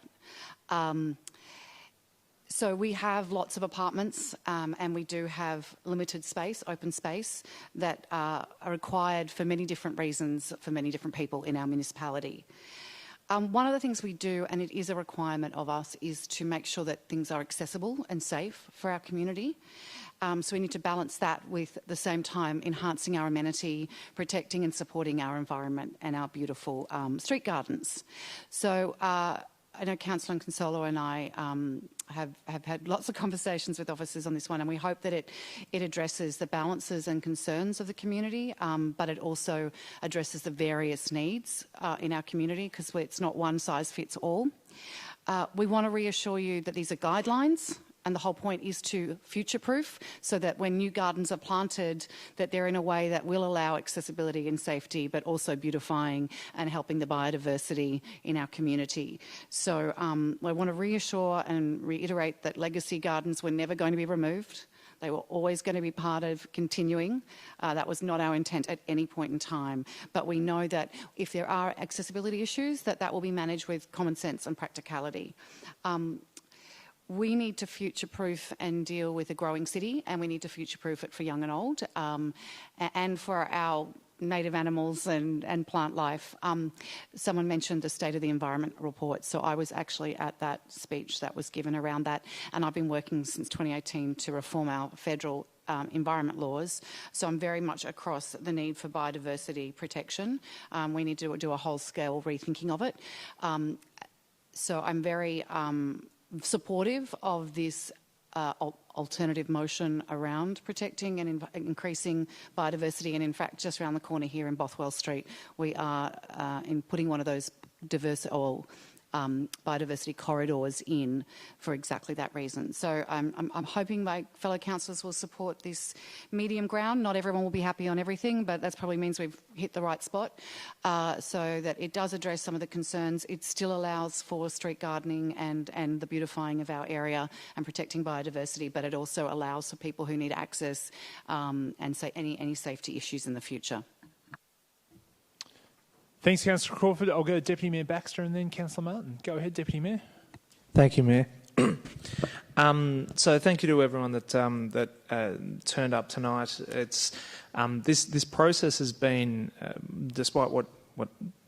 Speaker 16: So we have lots of apartments and we do have limited space, open space, that are required for many different reasons for many different people in our municipality. One of the things we do, and it is a requirement of us, is to make sure that things are accessible and safe for our community. So we need to balance that with, at the same time, enhancing our amenity, protecting and supporting our environment and our beautiful street gardens. So I know Councillor Consolo and I have had lots of conversations with officers on this one, and we hope that it addresses the balances and concerns of the community, but it also addresses the various needs in our community, because it's not one size fits all. We want to reassure you that these are guidelines, and the whole point is to future-proof, so that when new gardens are planted, that they're in a way that will allow accessibility and safety, but also beautifying and helping the biodiversity in our community. So I want to reassure and reiterate that legacy gardens were never going to be removed. They were always going to be part of continuing. That was not our intent at any point in time. But we know that if there are accessibility issues, that will be managed with common sense and practicality. We need to future-proof and deal with a growing city, and we need to future-proof it for young and old, and for our native animals and plant life. Someone mentioned the State of the Environment report, so I was actually at that speech that was given around that, and I've been working since 2018 to reform our federal environment laws. So I'm very much across the need for biodiversity protection. We need to do a whole-scale rethinking of it. So I'm very supportive of this alternative motion around protecting and increasing biodiversity, and in fact just around the corner here in Bothwell Street we are in putting one of those biodiversity corridors in for exactly that reason. So I'm hoping my fellow councillors will support this medium ground. Not everyone will be happy on everything, but that probably means we've hit the right spot, so that it does address some of the concerns. It still allows for street gardening and the beautifying of our area and protecting biodiversity, but it also allows for people who need access and say any safety issues in the future.
Speaker 1: Thanks, Councillor Crawford. I'll go to Deputy Mayor Baxter and then Councillor Martin. Go ahead, Deputy Mayor.
Speaker 19: Thank you, Mayor. So thank you to everyone that turned up tonight. It's this process has been, despite what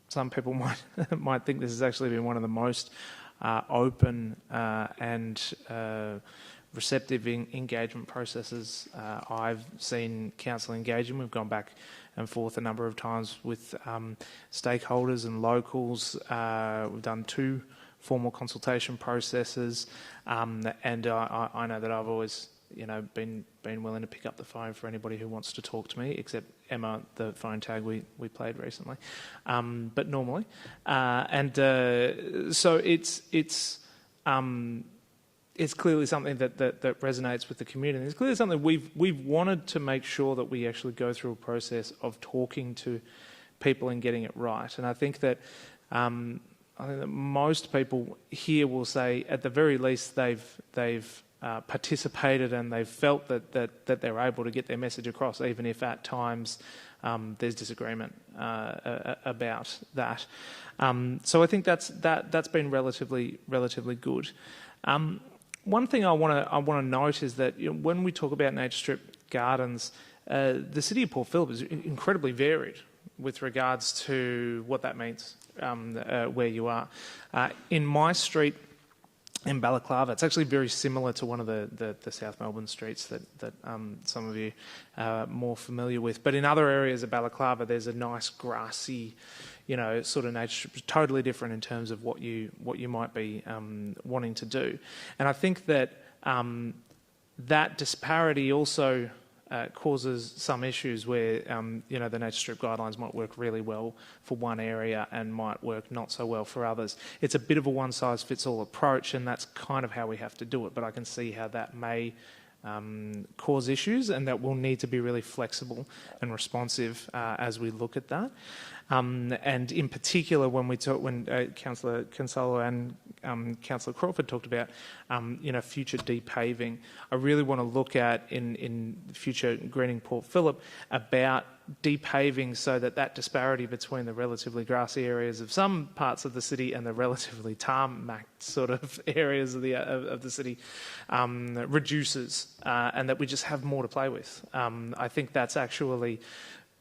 Speaker 19: some people might think, this has actually been one of the most open and receptive engagement processes I've seen council engage in. We've gone back and forth a number of times with stakeholders and locals. We've done 2 formal consultation processes, and I know that I've always, been willing to pick up the phone for anybody who wants to talk to me, except Emma, the phone tag we played recently, but normally, so it's clearly something that resonates with the community. It's clearly something we've wanted to make sure that we actually go through a process of talking to people and getting it right. And I think that most people here will say, at the very least, they've participated and they've felt that they're able to get their message across, even if at times there's disagreement about that. So I think that's been relatively good. One thing I want to note is that when we talk about nature strip gardens, the City of Port Phillip is incredibly varied with regards to what that means where you are. In my street in Balaclava, it's actually very similar to one of the South Melbourne streets that some of you are more familiar with. But in other areas of Balaclava, there's a nice grassy, sort of nature strip, totally different in terms of what you might be wanting to do. And I think that that disparity also causes some issues where the nature strip guidelines might work really well for one area and might work not so well for others. It's a bit of a one-size-fits-all approach, and that's kind of how we have to do it. But I can see how that may cause issues, and that we'll need to be really flexible and responsive as we look at that. And in particular, when Councillor Consolo and Councillor Crawford talked about, future depaving, I really want to look at in future greening Port Phillip about depaving so that disparity between the relatively grassy areas of some parts of the city and the relatively tarmac sort of areas of the city reduces, and that we just have more to play with. I think that's actually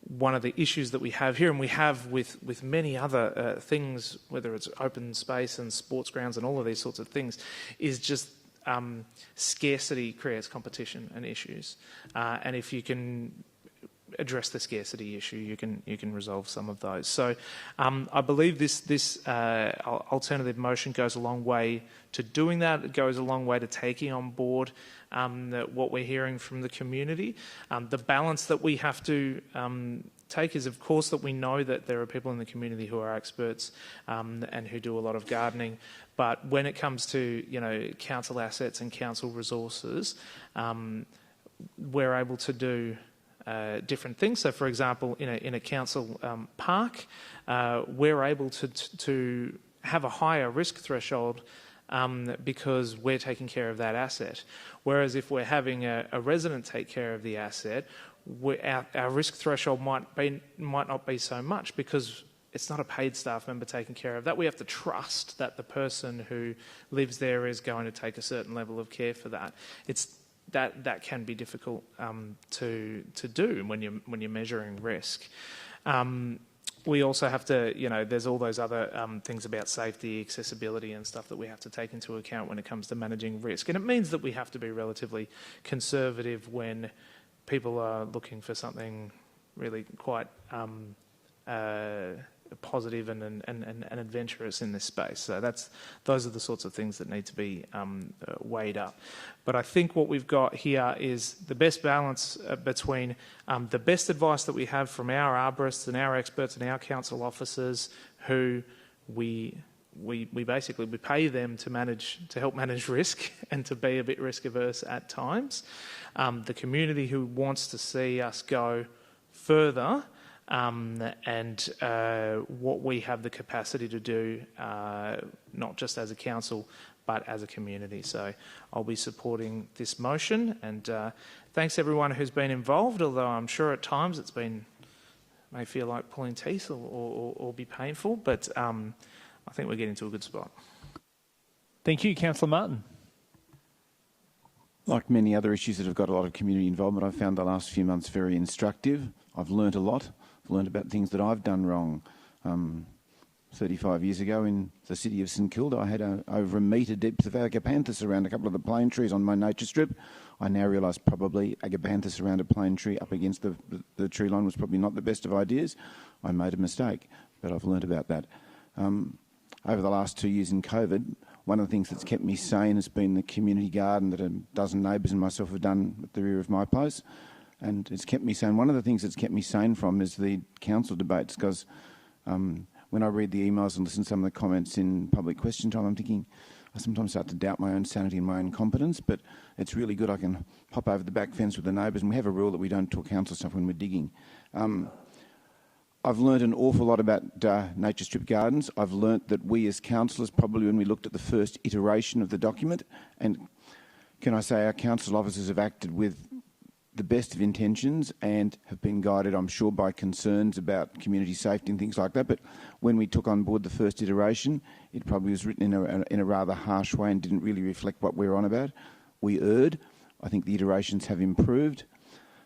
Speaker 19: one of the issues that we have here, and we have with many other things, whether it's open space and sports grounds and all of these sorts of things, is just scarcity creates competition and issues. And if you can address the scarcity issue, you can resolve some of those. So I believe this alternative motion goes a long way to doing that. It goes a long way to taking on board what we're hearing from the community. The balance that we have to take is, of course, that we know that there are people in the community who are experts and who do a lot of gardening. But when it comes to council assets and council resources, we're able to do different things. So, for example, in a council park, we're able to have a higher risk threshold because we're taking care of that asset. Whereas if we're having a resident take care of the asset, our risk threshold might not be so much because it's not a paid staff member taking care of that. We have to trust that the person who lives there is going to take a certain level of care for that. That can be difficult to do when you're measuring risk. We also have to, there's all those other things about safety, accessibility and stuff that we have to take into account when it comes to managing risk. And it means that we have to be relatively conservative when people are looking for something really quite positive and adventurous in this space. So those are the sorts of things that need to be weighed up. But I think what we've got here is the best balance between the best advice that we have from our arborists and our experts and our council officers, who we pay them to help manage risk and to be a bit risk averse at times. The community who wants to see us go further, and what we have the capacity to do, not just as a council, but as a community. So I'll be supporting this motion, and thanks everyone who's been involved, although I'm sure at times may feel like pulling teeth or be painful, but I think we're getting to a good spot.
Speaker 1: Thank you, Councillor Martin.
Speaker 17: Like many other issues that have got a lot of community involvement, I've found the last few months very instructive. I've learnt a lot. I've learned about things that I've done wrong. 35 years ago in the city of St Kilda, I had over a metre depth of agapanthus around a couple of the plane trees on my nature strip. I now realise probably agapanthus around a plane tree up against the tree line was probably not the best of ideas. I made a mistake, but I've learnt about that. Over the last 2 years in COVID, one of the things that's kept me sane has been the community garden that a dozen neighbours and myself have done at the rear of my place. And it's kept me sane. One of the things that's kept me sane from is the council debates, because when I read the emails and listen to some of the comments in public question time, I'm thinking, I sometimes start to doubt my own sanity and my own competence, but it's really good. I can hop over the back fence with the neighbours, and we have a rule that we don't talk council stuff when we're digging. I've learnt an awful lot about nature strip gardens. I've learnt that we as councillors, probably when we looked at the first iteration of the document, and can I say our council officers have acted with the best of intentions and have been guided, I'm sure, by concerns about community safety and things like that. But when we took on board the first iteration, it probably was written in a rather harsh way and didn't really reflect what we're on about. We erred. I think the iterations have improved.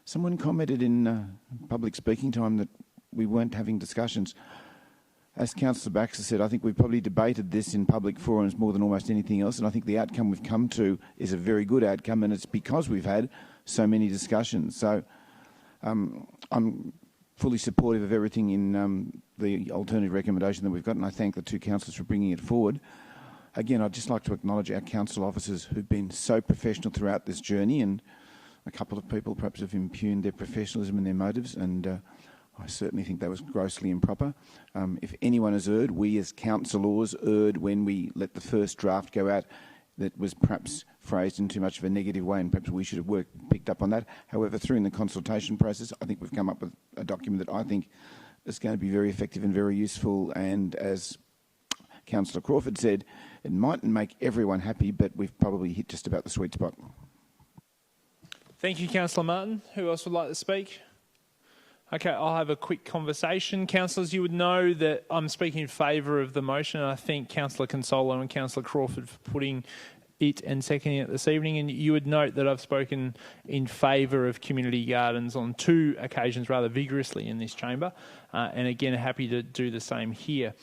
Speaker 17: Someone commented in public speaking time that we weren't having discussions. As Councillor Baxter said, I think we've probably debated this in public forums more than almost anything else, and I think the outcome we've come to is a very good outcome, and it's because we've had so many discussions. So I'm fully supportive of everything in the alternative recommendation that we've got, and I thank the two councillors for bringing it forward. Again, I'd just like to acknowledge our council officers who've been so professional throughout this journey, and a couple of people perhaps have impugned their professionalism and their motives, and I certainly think that was grossly improper. If anyone has erred, we as councillors erred when we let the first draft go out that was perhaps phrased in too much of a negative way, and perhaps we should have picked up on that. However, through in the consultation process, I think we've come up with a document that I think is going to be very effective and very useful. And as Councillor Crawford said, it mightn't make everyone happy, but we've probably hit just about the sweet spot.
Speaker 1: Thank you, Councillor Martin. Who else would like to speak? Okay, I'll have a quick conversation. Councillors, you would know that I'm speaking in favour of the motion, and I thank Councillor Consolo and Councillor Crawford for putting it and seconding it this evening. And you would note that I've spoken in favour of community gardens on 2 occasions rather vigorously in this chamber, and again, happy to do the same here.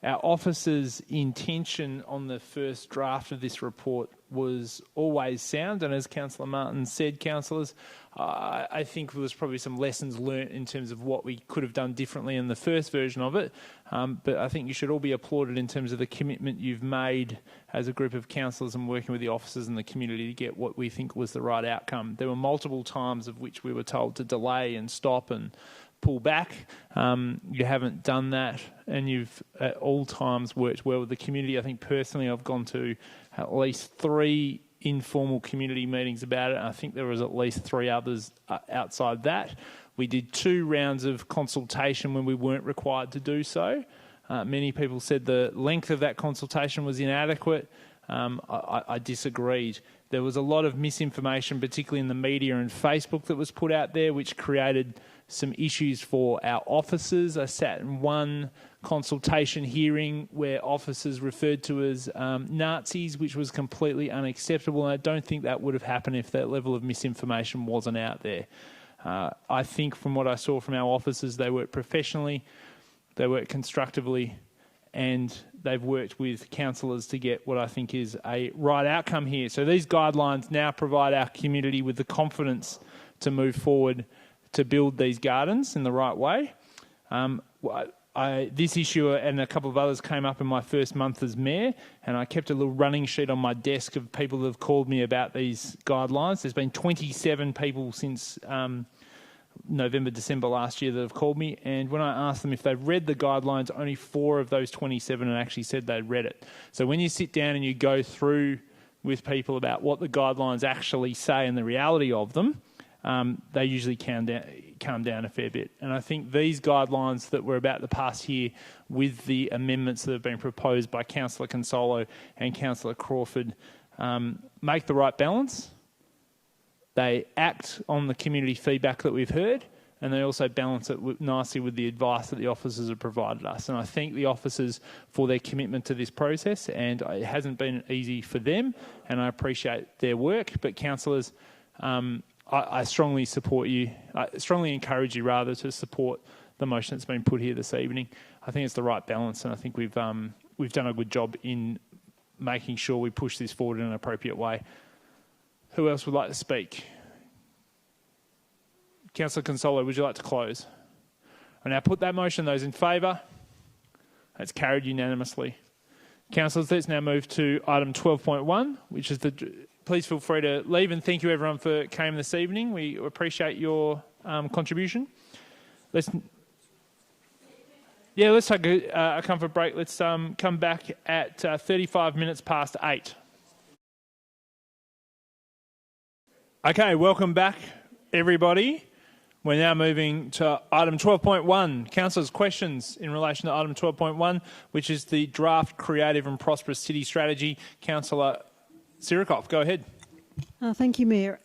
Speaker 1: Our office's intention on the first draft of this report was always sound, and as Councillor Martin said, councillors, I think there was probably some lessons learnt in terms of what we could have done differently in the first version of it, but I think you should all be applauded in terms of the commitment you've made as a group of councillors and working with the officers and the community to get what we think was the right outcome. There were multiple times of which we were told to delay and stop and pull back. You haven't done that, and you've at all times worked well with the community. I think personally I've gone to at least 3 informal community meetings about it. I think there was at least 3 others outside that. We did 2 rounds of consultation when we weren't required to do so. Many people said the length of that consultation was inadequate. I disagreed. There was a lot of misinformation, particularly in the media and Facebook, that was put out there, which created some issues for our officers. I sat in one consultation hearing where officers referred to as Nazis, which was completely unacceptable, and I don't think that would have happened if that level of misinformation wasn't out there. I think from what I saw from our officers, they work professionally, they work constructively, and they've worked with councillors to get what I think is a right outcome here. So these guidelines now provide our community with the confidence to move forward to build these gardens in the right way. This issue and a couple of others came up in my first month as mayor, and I kept a little running sheet on my desk of people that have called me about these guidelines. There's been 27 people since November, December last year that have called me, and when I asked them if they've read the guidelines, only 4 of those 27 had actually said they'd read it. So when you sit down and you go through with people about what the guidelines actually say and the reality of them, they usually calm down a fair bit. And I think these guidelines that we're about to pass here with the amendments that have been proposed by Councillor Consolo and Councillor Crawford make the right balance. They act on the community feedback that we've heard, and they also balance it nicely with the advice that the officers have provided us. And I thank the officers for their commitment to this process, and it hasn't been easy for them, and I appreciate their work. But councillors, I strongly support you. I strongly encourage you, rather, to support the motion that's been put here this evening. I think it's the right balance, and I think we've done a good job in making sure we push this forward in an appropriate way. Who else would like to speak? Councillor Consolo, would you like to close? I now put that motion. Those in favour? That's carried unanimously. Councillors, let's now move to item 12.1, which is the... Please feel free to leave, and thank you everyone for coming this evening. We appreciate your contribution. Let's take a comfort break. Let's come back at 35 minutes past 8. Okay, welcome back, everybody. We're now moving to item 12.1. Councillors, questions in relation to item 12.1, which is the draft Creative and Prosperous City Strategy. Councillor Sirikoff, go ahead.
Speaker 14: Thank you, Mayor.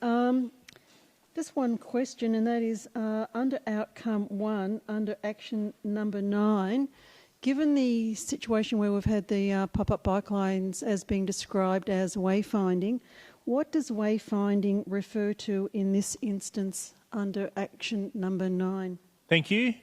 Speaker 14: Just one question, and that is under outcome 1, under action number 9, given the situation where we've had the pop-up bike lanes as being described as wayfinding, what does wayfinding refer to in this instance under action number 9?
Speaker 1: Thank you.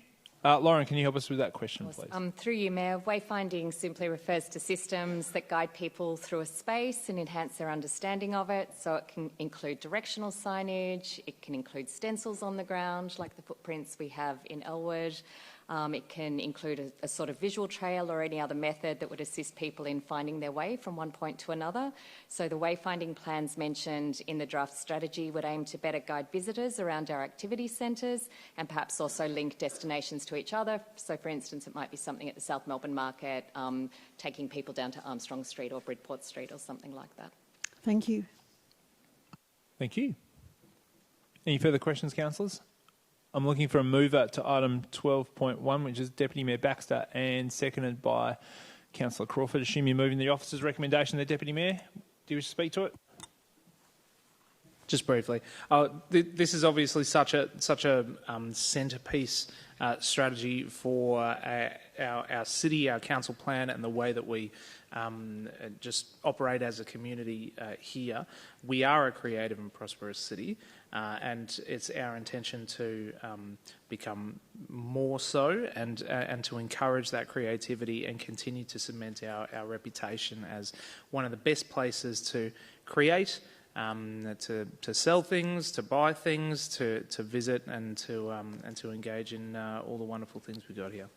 Speaker 1: Lauren, can you help us with that question, please?
Speaker 2: Through you, Mayor, wayfinding simply refers to systems that guide people through a space and enhance their understanding of it. So it can include directional signage, it can include stencils on the ground, like the footprints we have in Elwood. It can include a sort of visual trail or any other method that would assist people in finding their way from one point to another. So the wayfinding plans mentioned in the draft strategy would aim to better guide visitors around our activity centres and perhaps also link destinations to each other. So, for instance, it might be something at the South Melbourne Market, taking people down to Armstrong Street or Bridport Street or something like that.
Speaker 14: Thank you.
Speaker 1: Thank you. Any further questions, councillors? I'm looking for a mover to item 12.1, which is Deputy Mayor Baxter, and seconded by Councillor Crawford. Assume you're moving the officer's recommendation there, Deputy Mayor. Do you wish to speak to it?
Speaker 19: Just briefly, this is obviously such a centrepiece strategy for our city, our council plan, and the way that we just operate as a community here. We are a creative and prosperous city, and it's our intention to become more so, and to encourage that creativity and continue to cement our reputation as one of the best places to create. To sell things, to buy things, to visit, and to engage in all the wonderful things we've got here.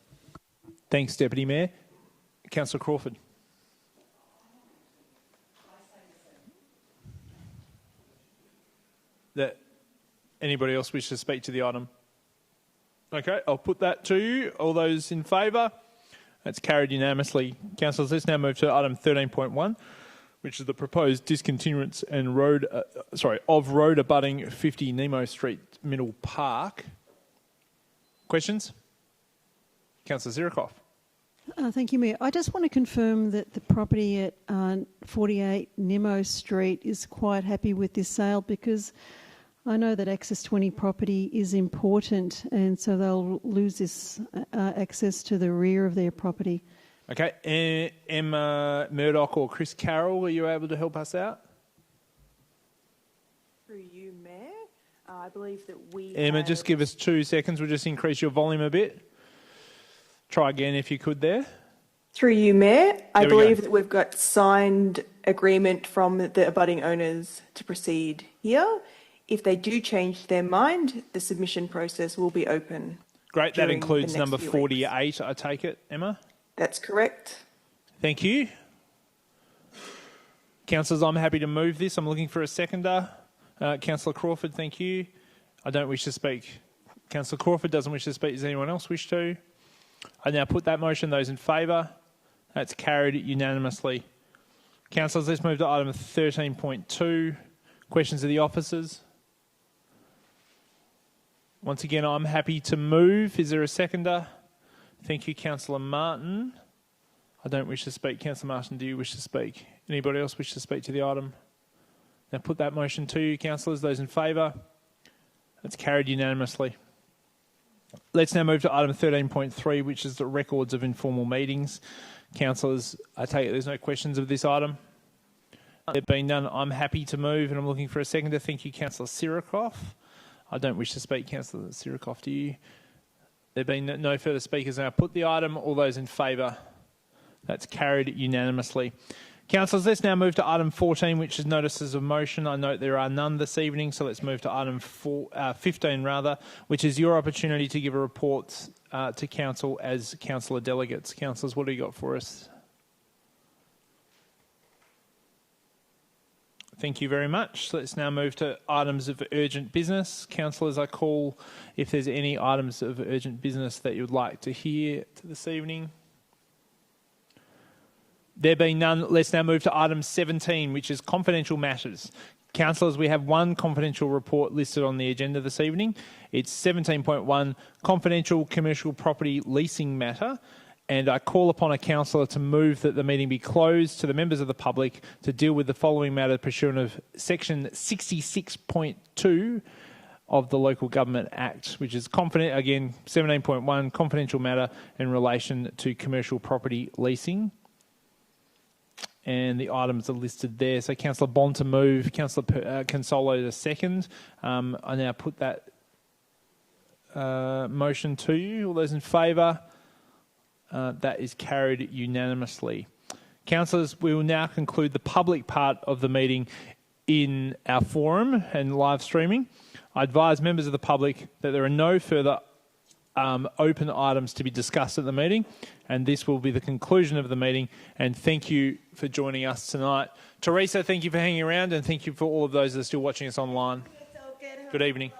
Speaker 1: Thanks, Deputy Mayor. Councillor Crawford. Anybody else wish to speak to the item? Okay, I'll put that to you. All those in favour? That's carried unanimously. Councillors, let's now move to item 13.1. which is the proposed discontinuance and road abutting 50 Nimmo Street, Middle Park. Questions? Councillor Zirikoff.
Speaker 14: Thank you, Mayor. I just want to confirm that the property at 48 Nimmo Street is quite happy with this sale, because I know that access 20 property is important, and so they'll lose this access to the rear of their property.
Speaker 1: Okay, Emma Murdoch or Chris Carroll, are you able to help us out?
Speaker 3: Through you, Mayor. I believe that we
Speaker 1: Emma, just give us 2 seconds. We'll just increase your volume a bit. Try again if you could there.
Speaker 3: Through you, Mayor. I believe that we've got signed agreement from the abutting owners to proceed here. If they do change their mind, the submission process will be open.
Speaker 1: Great, that includes number 48, I take it, Emma?
Speaker 3: That's correct.
Speaker 1: Thank you. Councillors, I'm happy to move this. I'm looking for a seconder. Councillor Crawford, thank you. I don't wish to speak. Councillor Crawford doesn't wish to speak. Does anyone else wish to? I now put that motion. Those in favour? That's carried unanimously. Councillors, let's move to item 13.2. Questions of the officers. Once again, I'm happy to move. Is there a seconder? Thank you, Councillor Martin. I don't wish to speak. Councillor Martin, do you wish to speak? Anybody else wish to speak to the item? Now put that motion to you, councillors. Those in favour? That's carried unanimously. Let's now move to item 13.3, which is the records of informal meetings. Councillors, I take it there's no questions of this item? There being none, I'm happy to move, and I'm looking for a seconder. Thank you, Councillor Sirikoff. I don't wish to speak. Councillor Sirikoff, do you? There being no further speakers, now put the item. All those in favour? That's carried unanimously. Councillors, let's now move to item 14, which is notices of motion. I note there are none this evening, so let's move to item 15, which is your opportunity to give a report to council as councillor delegates. Councillors, what do you got for us? Thank you very much. Let's now move to items of urgent business. Councillors, I call if there's any items of urgent business that you would like to hear this evening. There being none, let's now move to item 17, which is confidential matters. Councillors, we have one confidential report listed on the agenda this evening. It's 17.1, confidential commercial property leasing matter. And I call upon a councillor to move that the meeting be closed to the members of the public to deal with the following matter pursuant of section 66.2 of the Local Government Act, which is 17.1, confidential matter in relation to commercial property leasing. And the items are listed there. So Councillor Bond to move, Councillor Consolo to second. I now put that motion to you. All those in favour? That is carried unanimously. Councillors, we will now conclude the public part of the meeting in our forum and live streaming. I advise members of the public that there are no further open items to be discussed at the meeting, and this will be the conclusion of the meeting. And thank you for joining us tonight. Teresa, thank you for hanging around, and thank you for all of those that are still watching us online. Good evening.